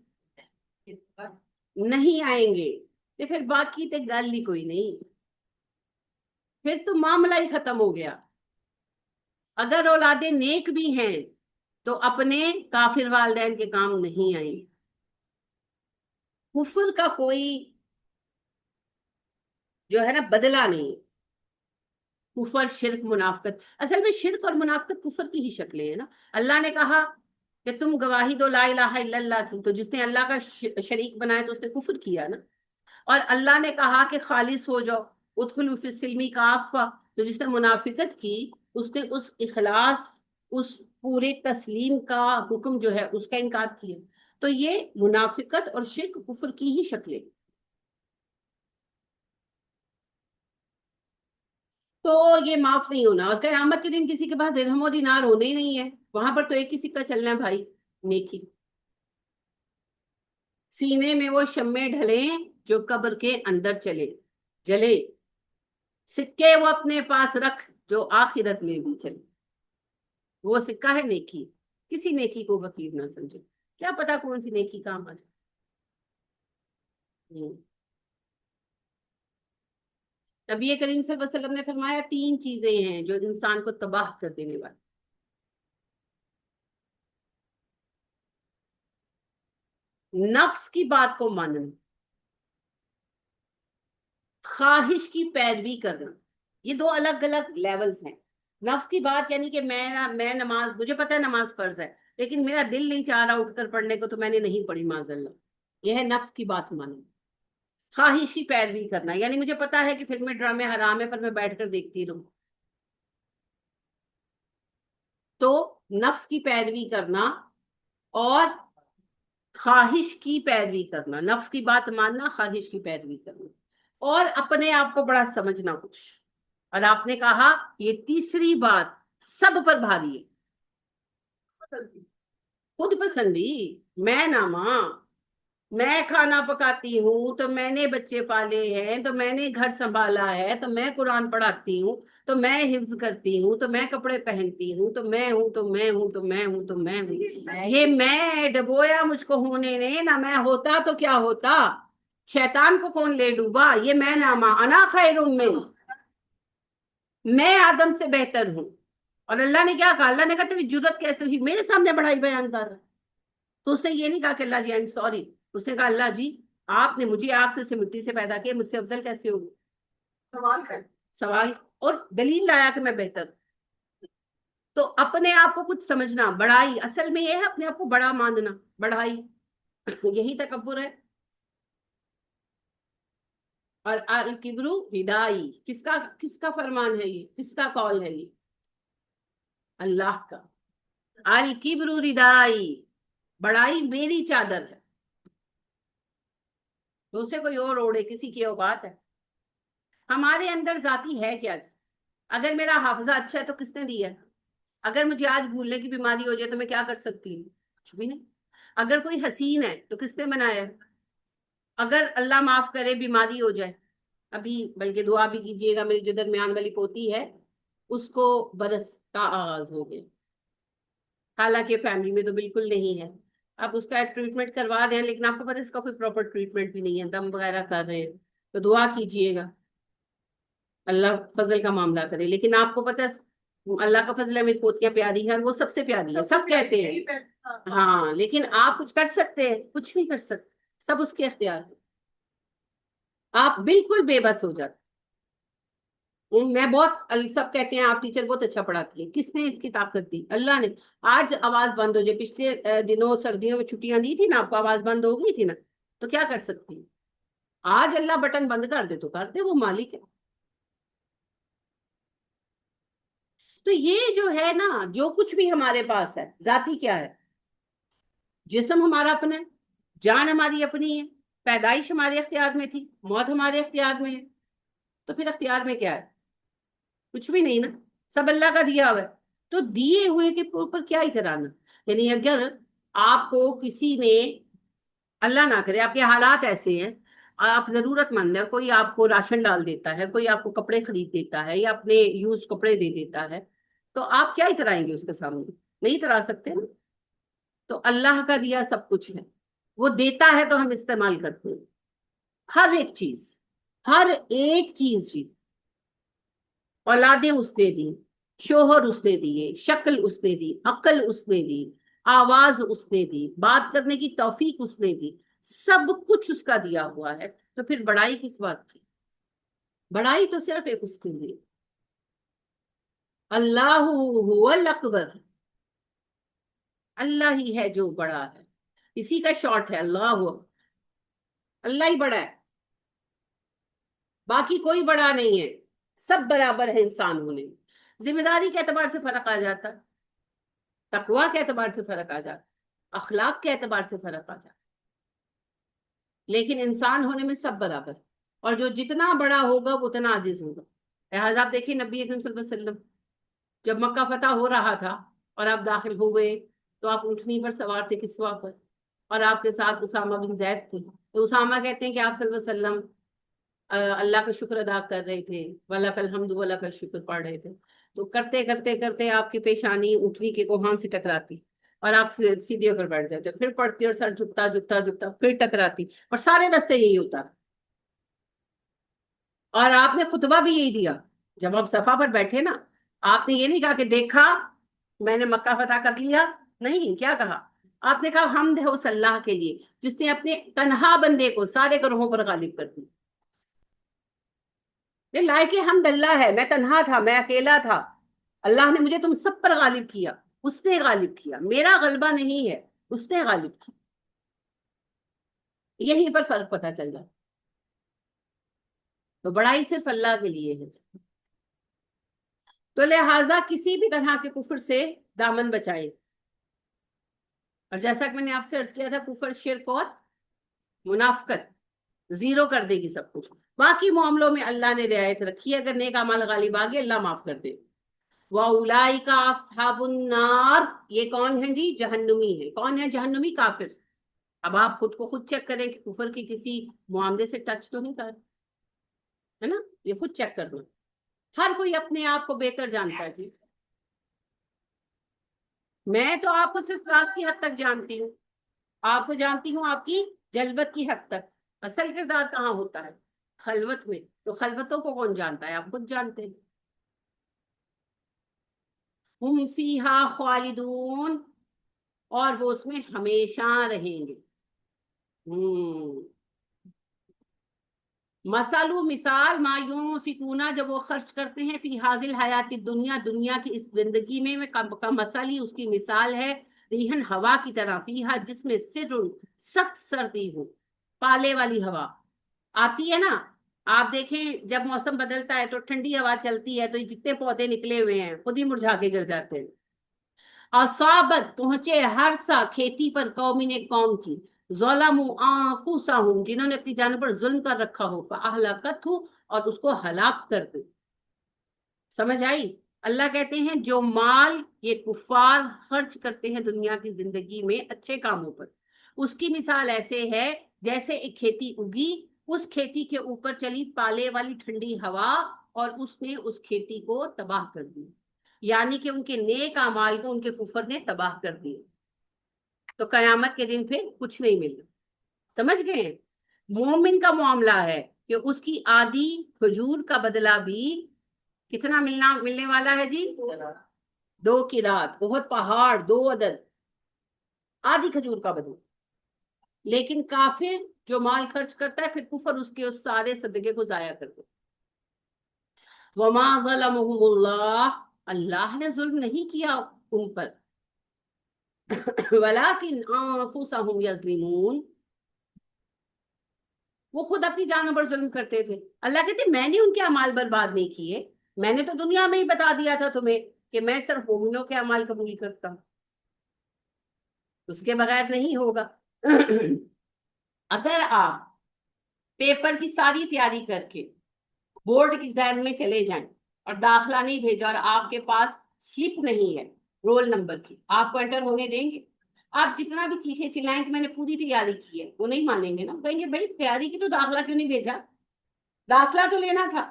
نہیں آئیں گے. تو پھر باقی تے گل ہی کوئی نہیں، پھر تو معاملہ ہی ختم ہو گیا. اگر اولادیں نیک بھی ہیں تو اپنے کافر والدین کے کام نہیں آئیں. کفر کا کوئی جو ہے نا بدلہ نہیں. کفر، شرک، منافقت، اصل میں شرک اور منافقت کفر کی ہی شکلیں ہیں نا. اللہ نے کہا کہ تم گواہی دو لا الہ الا اللہ کی، تو جس نے اللہ کا شریک بنایا تو اس نے کفر کیا نا. اور اللہ نے کہا کہ خالص ہو جاؤ، ادخلوا فی السلم کافہ، تو جس نے منافقت کی اس نے اس اخلاص، اس پورے تسلیم کا حکم جو ہے اس کا انکار کیا. تو یہ منافقت اور شرک کفر کی ہی شکلیں. تو یہ معاف نہیں ہونا، اور قیامت کے دن کسی کے پاس درہم و دینار ہونے ہی نہیں ہے. وہاں پر تو ایک ہی سکہ چلنا ہے بھائی، نیکی. سینے میں وہ شمع ڈھلیں جو قبر کے اندر چلے جلے، سکے وہ اپنے پاس رکھ جو آخرت میں بھی چلے. وہ سکہ ہے نیکی. کسی نیکی کو حقیر نہ سمجھے، کیا پتا کون سی نیکی کام آ جائے. نبی کریم صلی اللہ علیہ وسلم نے فرمایا 3 چیزیں ہیں جو انسان کو تباہ کر دینے والی. نفس کی بات کو ماننا، خواہش کی پیروی کرنا. یہ 2 الگ الگ لیولز ہیں. نفس کی بات یعنی کہ میں نماز، مجھے پتا ہے نماز فرض ہے لیکن میرا دل نہیں چاہ رہا اٹھ کر پڑھنے کو تو میں نے نہیں پڑھی معاذ اللہ. یہ ہے نفس کی بات ماننا. خواہش کی پیروی کرنا یعنی مجھے پتا ہے کہ فلمیں ڈرامے حرام ہے پر میں بیٹھ کر دیکھتی رہوں. تو نفس کی پیروی کرنا اور خواہش کی پیروی کرنا، نفس کی بات ماننا، خواہش کی پیروی کرنا، اور اپنے آپ کو بڑا سمجھنا کچھ. اور آپ نے کہا یہ تیسری بات سب پر بھاری ہے، خود پسندی. میں نہ ماں، میں کھانا پکاتی ہوں تو میں نے بچے پالے ہیں، تو میں نے گھر سنبھالا ہے، تو میں قرآن پڑھاتی ہوں، تو میں حفظ کرتی ہوں، تو میں کپڑے پہنتی ہوں، تو میں ہوں تو میں ہوں تو میں ہوں تو میں ہوں. یہ میں ڈبویا مجھ کو ہونے نے، نہ میں ہوتا تو کیا ہوتا، شیطان کو کون لے ڈوبا. یہ میں ناما انا خیر من، میں آدم سے بہتر ہوں. اور اللہ نے کیا کہا؟ اللہ نے کہا تیری جرت کیسے ہوئی میرے سامنے بڑائی بیان کر رہا. تو اس نے یہ نہیں کہا کہ اللہ جی آئی ایم سوری، اس نے کہا اللہ جی آپ نے مجھے آگ سے مٹی سے پیدا کیا، مجھ سے افضل کیسے ہوگی. سوال ہے، سوال، اور دلیل لایا کہ میں بہتر. تو اپنے آپ کو کچھ سمجھنا، بڑائی اصل میں یہ ہے اپنے آپ کو بڑا ماننا، بڑائی یہی تکبر ہے. اور الکبرو ہدائی، کس کا فرمان ہے یہ، کس کا قول ہے یہ؟ اللہ کا. الکبرو ردائی، بڑائی میری چادر ہے، تو اسے کوئی اور اوڑے، کسی کی اوقات ہے. ہمارے اندر ذاتی ہے کیا جی؟ اگر میرا حافظہ اچھا ہے تو کس نے دیا ہے؟ اگر مجھے آج بھولنے کی بیماری ہو جائے تو میں کیا کر سکتی ہوں؟ کچھ بھی نہیں. اگر کوئی حسین ہے تو کس نے بنایا ہے؟ اگر اللہ معاف کرے بیماری ہو جائے، ابھی بلکہ دعا بھی کیجیے گا، میری جو درمیان والی پوتی ہے اس کو برس کا آغاز ہو گیا، حالانکہ فیملی میں تو بالکل نہیں ہے. اب اس کا ٹریٹمنٹ کروا رہے ہیں لیکن آپ کو پتا اس کا کوئی پراپر ٹریٹمنٹ بھی نہیں ہے، دم وغیرہ کر رہے ہیں. تو دعا کیجئے گا اللہ فضل کا معاملہ کرے. لیکن آپ کو پتہ اللہ کا فضل ہے، میری پوتیاں پیاری ہیں، وہ سب سے پیاری ہے، سب کہتے ہیں. ہاں لیکن آپ کچھ کر سکتے ہیں؟ کچھ نہیں کر سکتے، سب اس کے اختیار ہے. آپ بالکل بے بس ہو جاتے. میں بہت سب کہتے ہیں آپ ٹیچر بہت اچھا پڑھاتی ہیں. کس نے اس کی طاقت دی؟ اللہ نے. آج آواز بند ہو جائے، پچھلے دنوں سردیوں میں چھٹیاں دی تھی نا آپ کو، آواز بند ہو گئی تھی نا، تو کیا کر سکتی ہیں؟ آج اللہ بٹن بند کر دے تو کر دے، وہ مالک ہے. تو یہ جو ہے نا، جو کچھ بھی ہمارے پاس ہے ذاتی کیا ہے؟ جسم ہمارا اپنا ہے، جان ہماری اپنی ہے، پیدائش ہمارے اختیار میں تھی، موت ہمارے اختیار میں ہے. تو پھر اختیار میں کیا ہے؟ کچھ بھی نہیں نا، سب اللہ کا دیا ہوا ہے. تو دیے ہوئے کے اوپر کیا اترانا؟ یعنی اگر آپ کو کسی نے، اللہ نہ کرے آپ کے حالات ایسے ہیں، آپ ضرورت مند ہے، کوئی آپ کو راشن ڈال دیتا ہے، کوئی آپ کو کپڑے خرید دیتا ہے یا اپنے یوز کپڑے دے دیتا ہے، تو آپ کیا اترائیں گے اس کے سامنے؟ نہیں اترا سکتے نا. تو اللہ کا دیا سب کچھ ہے، وہ دیتا ہے تو ہم استعمال کرتے ہیں. ہر ایک چیز، ہر ایک چیز جی. اولادیں اس نے دی، شوہر اس نے دیے، شکل اس نے دی، عقل اس نے دی، آواز اس نے دی، بات کرنے کی توفیق اس نے دی. سب کچھ اس کا دیا ہوا ہے. تو پھر بڑائی کس بات کی؟ بڑائی تو صرف ایک اس کے لیے، اللہ هو الاکبر. اللہ ہی ہے جو بڑا ہے. اسی کا شارٹ ہے اللہ. اللہ ہی بڑا ہے، باقی کوئی بڑا نہیں ہے. سب برابر ہے انسان ہونے میں. ذمہ داری کے اعتبار سے فرق آ جاتا ہے، تقوی کے اعتبار سے فرق آ جاتا، اخلاق کے اعتبار سے فرق آ جاتا، لیکن انسان ہونے میں سب برابر. اور جو جتنا بڑا ہوگا وہ اتنا عاجز ہوگا. لہٰذا آپ دیکھیں نبی اکرم صلی اللہ علیہ وسلم جب مکہ فتح ہو رہا تھا اور آپ داخل ہوئے تو آپ اونٹنی پر سوار تھے، کسوا پر، اور آپ کے ساتھ اسامہ بن زید تھے. تو اسامہ کہتے ہیں کہ آپ صلی اللہ علیہ وسلم اللہ کا شکر ادا کر رہے تھے، وَلَكَ الْحَمْدُ وَلَكَ الشُّكْرُ پڑھ رہے تھے. تو کرتے کرتے کرتے آپ کی پیشانی اونٹنی کے کوہان سے ٹکراتی اور آپ سیدھے ہو کر بیٹھ جاتے، پھر پڑھتی اور سر جھکتا جھکتا جھکتا پھر ٹکراتی، اور سارے راستے یہی ہوتا. اور آپ نے خطبہ بھی یہی دیا جب آپ صفا پر بیٹھے نا. آپ نے یہ نہیں کہا کہ دیکھا میں نے مکہ فتح کر لیا، نہیں. کیا کہا آپ نے؟ کہا حمد ہے اس اللہ کے لیے جس نے اپنے تنہا بندے کو سارے گروہوں پر غالب کر دی. یہ لائق حمد اللہ ہے، میں تنہا تھا، میں اکیلا تھا، اللہ نے مجھے تم سب پر غالب کیا. اس نے غالب کیا، میرا غلبہ نہیں ہے، اس نے غالب کیا. یہیں پر فرق پتہ چل جاتا. تو بڑائی صرف اللہ کے لیے ہے. تو لہٰذا کسی بھی طرح کے کفر سے دامن بچائے. اور جیسا کہ میں نے آپ سے عرض کیا تھا، کفر، شرک اور منافقت زیرو کر دے گی سب کچھ. باقی معاملوں میں اللہ نے رعایت رکھی ہے، اگر نیک اعمال غالب آ گئے اللہ معاف کر دے. وَأُولَٰئِكَ أَصْحَابُ النَّارِ. یہ کون ہیں جی؟ جہنمی ہے. کون ہے جہنمی؟ کافر. اب آپ خود کو خود چیک کریں کہ کفر کی کسی معاملے سے ٹچ تو نہیں کر، ہے نا؟ یہ خود چیک کرنا. ہر کوئی اپنے آپ کو بہتر جانتا ہے جی. میں تو آپ کو صرف رات کی حد تک جانتی ہوں، آپ کو جانتی ہوں آپ کی جلوت کی حد تک. اصل کردار کہاں ہوتا ہے؟ خلوت میں. تو خلوتوں کو کون جانتا ہے؟ آپ خود جانتے ہیں. ہم فیہا خالدون. اور وہ اس میں ہمیشہ رہیں گے. مثالو مثال ما ينفقون، جب وہ خرچ کرتے ہیں، فی حاضل حیات دنیا، دنیا کی اس زندگی میں کا مثال ہی اس کی مثال ہے ریحن، ہوا کی طرح، فیہا جس میں سر سخت سردی ہو. پالے والی ہوا آتی ہے نا. آپ دیکھیں جب موسم بدلتا ہے تو ٹھنڈی ہوا چلتی ہے تو یہ جتنے پودے نکلے ہوئے ہیں خود ہی مرجھا کے گر جاتے ہیں. اصابت پہنچے ہر سا کھیتی پر، قوم نے قوم کی، ظلموا انفسہم جنہوں نے اپنی جانوں پر ظلم کر رکھا ہو، فاہلکتہ اور اس کو ہلاک کر دے. سمجھ آئی؟ اللہ کہتے ہیں جو مال یہ کفار خرچ کرتے ہیں دنیا کی زندگی میں اچھے کاموں پر، اس کی مثال ایسے ہے جیسے ایک کھیتی اگی، اس کھیتی کے اوپر چلی پالے والی ٹھنڈی ہوا اور اس نے اس کھیتی کو تباہ کر دی. یعنی کہ ان کے نیک اعمال کو ان کے کفر نے تباہ کر دیا. تو قیامت کے دن پھر کچھ نہیں ملنا. سمجھ گئے؟ مومن کا معاملہ ہے کہ اس کی آدھی کھجور کا بدلہ بھی کتنا ملنے والا ہے جی؟ 2 قرات، بہت پہاڑ، 2 عدد، آدھی کھجور کا بدلہ. لیکن کافر جو مال خرچ کرتا ہے پھر کفر اس کے اس سارے صدقے کو ضائع کر دے. وما ظلمهم اللہ، اللہ نے ظلم نہیں کیا ان پر، ولکن انفسهم یظلمون، وہ خود اپنی جانوں پر ظلم کرتے تھے. اللہ کہتے میں نے ان کے اعمال برباد نہیں کیے، میں نے تو دنیا میں ہی بتا دیا تھا تمہیں کہ میں صرف مومنوں کے اعمال قبول کرتا ہوں، اس کے بغیر نہیں ہوگا. اگر آپ پیپر کی ساری تیاری کر کے بورڈ کی ایگزام میں چلے جائیں اور داخلہ نہیں بھیجا اور آپ کے پاس سلپ نہیں ہے رول نمبر کی، آپ کو انٹر ہونے دیں گے؟ آپ جتنا بھی چیخے چلائیں کہ میں نے پوری تیاری کی ہے، وہ نہیں مانیں گے نا، کہیں گے بھائی تیاری کی تو داخلہ کیوں نہیں بھیجا؟ داخلہ تو لینا تھا،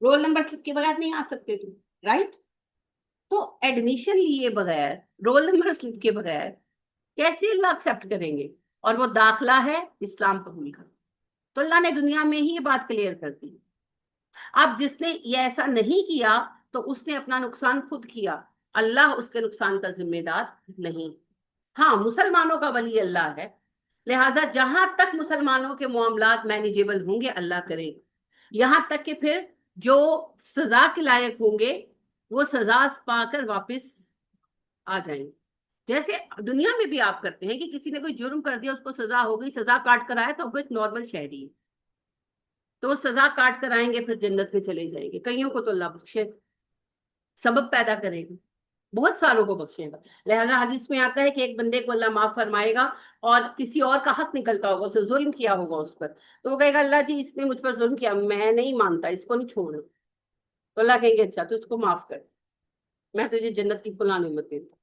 رول نمبر سلپ کے بغیر نہیں آ سکتے تم، رائٹ؟ تو ایڈمیشن لیے بغیر، رول نمبر سلپ کے بغیر کیسے اللہ ایکسپٹ کریں گے؟ اور وہ داخلہ ہے اسلام قبول کر. تو اللہ نے دنیا میں ہی یہ بات کلیئر کر دی. اب جس نے یہ ایسا نہیں کیا تو اس نے اپنا نقصان خود کیا، اللہ اس کے نقصان کا ذمہ دار نہیں. ہاں مسلمانوں کا ولی اللہ ہے، لہذا جہاں تک مسلمانوں کے معاملات مینیجیبل ہوں گے اللہ کرے گا، یہاں تک کہ پھر جو سزا کے لائق ہوں گے وہ سزا پا کر واپس آ جائیں گے. جیسے دنیا میں بھی آپ کرتے ہیں کہ کسی نے کوئی جرم کر دیا، اس کو سزا ہو گئی، سزا کاٹ کر آیا تو وہ ایک نارمل شہری ہے، تو وہ سزا کاٹ کر آئیں گے، پھر جنت میں چلے جائیں گے. کئیوں کو تو اللہ بخشے، سبب پیدا کرے گا، بہت ساروں کو بخشے گا. لہذا حدیث میں آتا ہے کہ ایک بندے کو اللہ معاف فرمائے گا اور کسی اور کا حق نکلتا ہوگا، اسے ظلم کیا ہوگا اس پر، تو وہ کہے گا اللہ جی اس نے مجھ پر ظلم کیا، میں نہیں مانتا، اس کو نہیں چھوڑنا. تو اللہ کہیں گے اچھا تو اس کو معاف کر، میں تجھے جنت کی فلاں نعمت دیتا ہوں.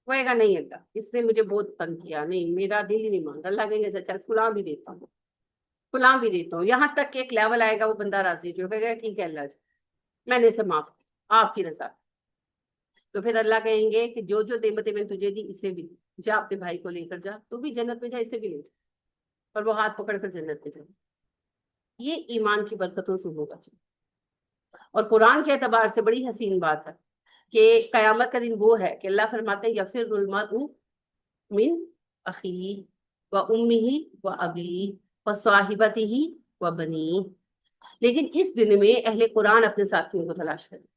وہ کہے گا نہیں اللہ اس نے مجھے بہت تنگ کیا، نہیں میرا دل ہی نہیں مانتا. اللہ کہیں گے اچھا چل فلاں بھی دیتا ہوں، فلاں بھی دیتا ہوں، یہاں تک کہ ایک لیول آئے گا وہ بندہ راضی جو کہے گا ٹھیک ہے اللہ جی میں نے اسے معاف کیا آپ کی رضا. تو پھر اللہ کہیں گے کہ جو جو نعمتیں میں نے تجھے دی اسے بھی جا، اپنے بھائی کو لے کر جا، تو بھی جنت میں جا، اسے بھی لے جا. اور وہ ہاتھ پکڑ کر جنت میں جائے. یہ ایمان کی برکتوں سے ہوگا. اور قرآن کے اعتبار سے بڑی حسین بات ہے کہ قیامت کا دن وہ ہے کہ اللہ فرماتے ہیں یفر المرء من اخیہ و امہ و ابیہ و صاحبتہ و بنیہ. لیکن اس دن میں اہل قرآن اپنے ساتھیوں کو تلاش کریں.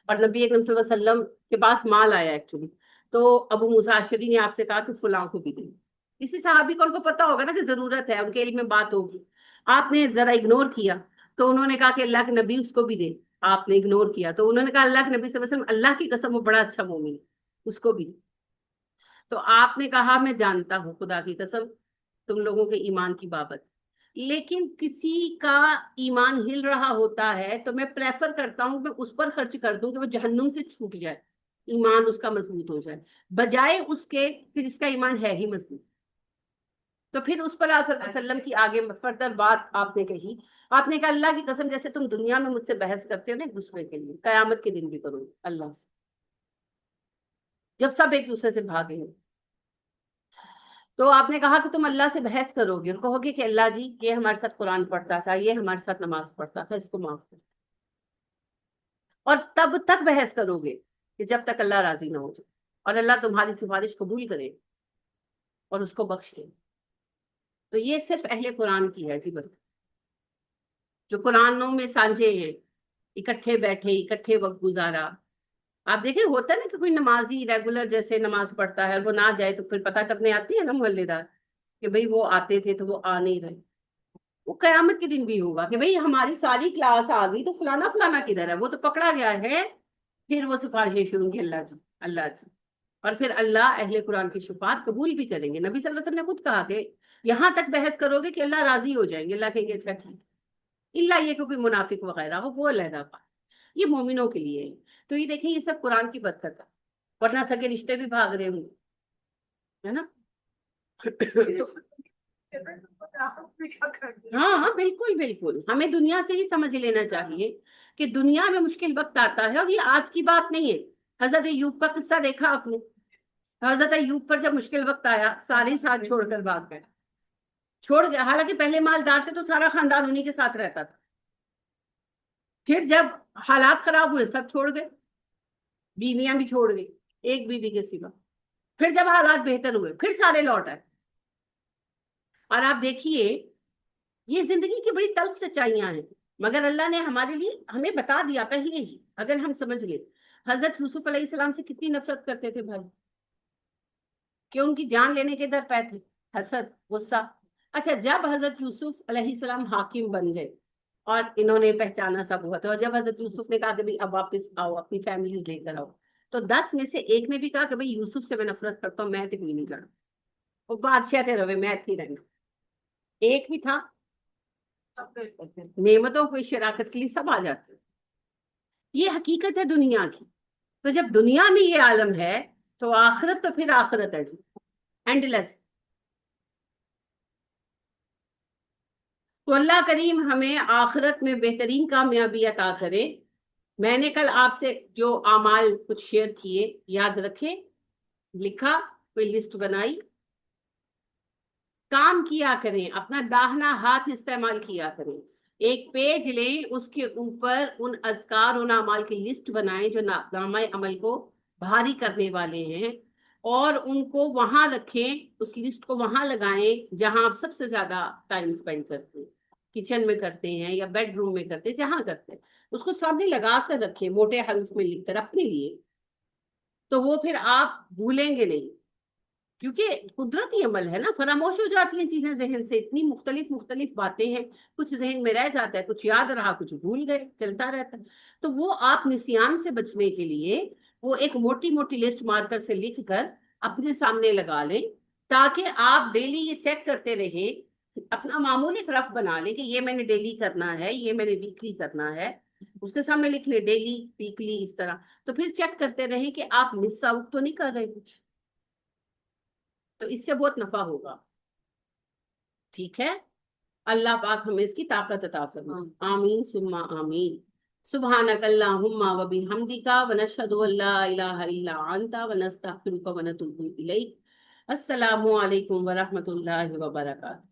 اور نبی اکرم صلی اللہ علیہ وسلم کے پاس مال آیا ایکچولی، تو ابو موسیٰ اشعری نے آپ سے کہا کہ فلاں کو بھی دیں. کسی صحابی کو ان کو پتا ہوگا نا کہ ضرورت ہے، ان کے علم میں بات ہوگی، آپ نے ذرا اگنور کیا تو انہوں نے کہا کہ اللہ کے نبی اس کو بھی دے. آپ نے اگنور کیا تو انہوں نے کہا اللہ کے نبی صلی اللہ علیہ وسلم اللہ کی قسم وہ بڑا اچھا مومن ہے، اس کو بھی. تو آپ نے کہا میں جانتا ہوں خدا کی قسم تم لوگوں کے ایمان کی بابت، لیکن کسی کا ایمان ہل رہا ہوتا ہے تو میں پریفر کرتا ہوں کہ اس پر خرچ کر دوں کہ وہ جہنم سے چھوٹ جائے، ایمان اس کا مضبوط ہو جائے، بجائے اس کے کہ جس کا ایمان ہے ہی مضبوط. تو پھر اس پر آپ صلی اللہ علیہ وسلم کی آگے فردر بات آپ نے کہی، آپ نے کہا اللہ کی قسم جیسے تم دنیا میں مجھ سے بحث کرتے ہو نا ایک دوسرے کے لیے، قیامت کے دن بھی کرو اللہ سے، جب سب ایک دوسرے سے بھاگیں گے. تو آپ نے کہا کہ تم اللہ سے بحث کرو گے اور کہو گے کہ اللہ جی یہ ہمارے ساتھ قرآن پڑھتا تھا، یہ ہمارے ساتھ نماز پڑھتا تھا، اس کو معاف کر. اور تب تک بحث کرو گے کہ جب تک اللہ راضی نہ ہو جائے اور اللہ تمہاری سفارش قبول کرے اور اس کو بخش دے. تو یہ صرف اہل قرآن کی ہے جی برکت، جو قرآنوں میں سانجے ہیں، اکٹھے بیٹھے، اکٹھے وقت گزارا. آپ دیکھیں ہوتا ہے نا کہ کوئی نمازی ریگولر جیسے نماز پڑھتا ہے اور وہ نہ جائے تو پھر پتہ کرنے آتی ہے نا محلے دار کہ بھئی وہ آتے تھے تو وہ آ نہیں رہے. وہ قیامت کے دن بھی ہوگا کہ بھئی ہماری ساری کلاس آ گئی تو فلانا فلانا کدھر ہے، وہ تو پکڑا گیا ہے. پھر وہ سفارشیں شروع کی اللہ جی اللہ جی، اور پھر اللہ اہل قرآن کی شفاعت قبول بھی کریں گے. نبی صلی اللہ علیہ وسلم نے خود کہا کہ یہاں تک بحث کرو گے کہ اللہ راضی ہو جائیں گے، اللہ کہیں گے اچھا ٹھیک، اللہ یہ کہ کوئی منافق وغیرہ ہو وہ علیحدہ بات، یہ مومنوں کے لیے ہے. تو یہ دیکھیں یہ سب قرآن کی برکت ہے، ورنہ سگے رشتے بھی بھاگ رہے ہوں ہے نا. ہاں ہاں بالکل بالکل، ہمیں دنیا سے ہی سمجھ لینا چاہیے کہ دنیا میں مشکل وقت آتا ہے، اور یہ آج کی بات نہیں ہے. حضرت ایوب کا قصہ دیکھا آپ نے؟ حضرت ایوب پر جب مشکل وقت آیا سارے ساتھ چھوڑ کر بھاگ گئے. چھوڑ گیا، حالانکہ پہلے مالدار تھے تو سارا خاندان انہی کے ساتھ رہتا تھا. پھر جب حالات خراب ہوئے سب چھوڑ گئے، بیویاں بھی چھوڑ گئی ایک بیوی کے سوا. پھر جب حالات بہتر ہوئے پھر سارے لوٹ آئے. اور آپ دیکھیے یہ زندگی کی بڑی تلخ سچائیاں ہیں، مگر اللہ نے ہمارے لیے ہمیں بتا دیا پہلے ہی، اگر ہم سمجھ لیں. حضرت یوسف علیہ السلام سے کتنی نفرت کرتے تھے بھائی، کہ ان کی جان لینے کے در پہ تھے. حسد، غصہ. اچھا جب حضرت یوسف علیہ السلام حاکم بن گئے اور انہوں نے پہچانا سب ہوا تھا، اور جب حضرت یوسف نے کہا کہ اب واپس آؤ اپنی فیملیز لے کر آؤ، تو 10 میں سے ایک نے بھی کہا کہ بھائی یوسف سے میں نفرت کرتا ہوں، میں تو کوئی نہیں جانا، وہ بادشاہ تھے روے میں تھی رہنا. ایک بھی تھا. نعمتوں کو شراکت کے لیے سب آ جاتے ہیں. یہ حقیقت ہے دنیا کی. تو جب دنیا میں یہ عالم ہے تو آخرت تو پھر آخرت ہے جی، اینڈ لیس. تو اللہ کریم ہمیں آخرت میں بہترین کامیابی عطا کرے. میں نے کل آپ سے جو اعمال کچھ شیئر کیے یاد رکھے، لکھا، کوئی لسٹ بنائی، کام کیا کریں، اپنا داہنا ہاتھ استعمال کیا کریں. ایک پیج لیں، اس کے اوپر ان اذکار، ان اعمال کی لسٹ بنائیں جو نامہ عمل کو بھاری کرنے والے ہیں، اور ان کو وہاں رکھیں، اس لسٹ کو وہاں لگائیں جہاں آپ سب سے زیادہ ٹائم سپینڈ کرتے ہیں. کچن میں کرتے ہیں یا بیڈ روم میں کرتے ہیں، جہاں کرتے ہیں اس کو سامنے لگا کر رکھیں، موٹے حروف میں لکھ کر اپنے لیے. تو وہ پھر آپ بھولیں گے نہیں، کیونکہ قدرتی عمل ہے نا، فراموش ہو جاتی ہیں چیزیں ذہن سے. اتنی مختلف مختلف باتیں ہیں، کچھ ذہن میں رہ جاتا ہے، کچھ یاد رہا، کچھ بھول گئے، چلتا رہتا ہے. تو وہ آپ نسیان سے بچنے کے لیے وہ ایک موٹی موٹی لسٹ مارکر سے لکھ کر اپنے سامنے لگا لیں، تاکہ آپ ڈیلی یہ چیک کرتے رہیں. اپنا معمولی ایک رف بنا لیں کہ یہ میں نے ڈیلی کرنا ہے، یہ میں نے ویکلی کرنا ہے، اس کے سامنے لکھ لیں ڈیلی ویکلی اس طرح. تو پھر چیک کرتے رہیں کہ آپ مس آؤٹ تو نہیں کر رہے کچھ، تو اس سے بہت نفع ہوگا. ٹھیک ہے، اللہ پاک ہمیں اس کی طاقت عطا فرمائے. آمین ثم آمین. سبحانک اللہم و بحمدک ونشہد ان لا الہ الا انت ونستغفرک ونتوب الیک. السلام علیکم ورحمۃ اللہ وبرکاتہ.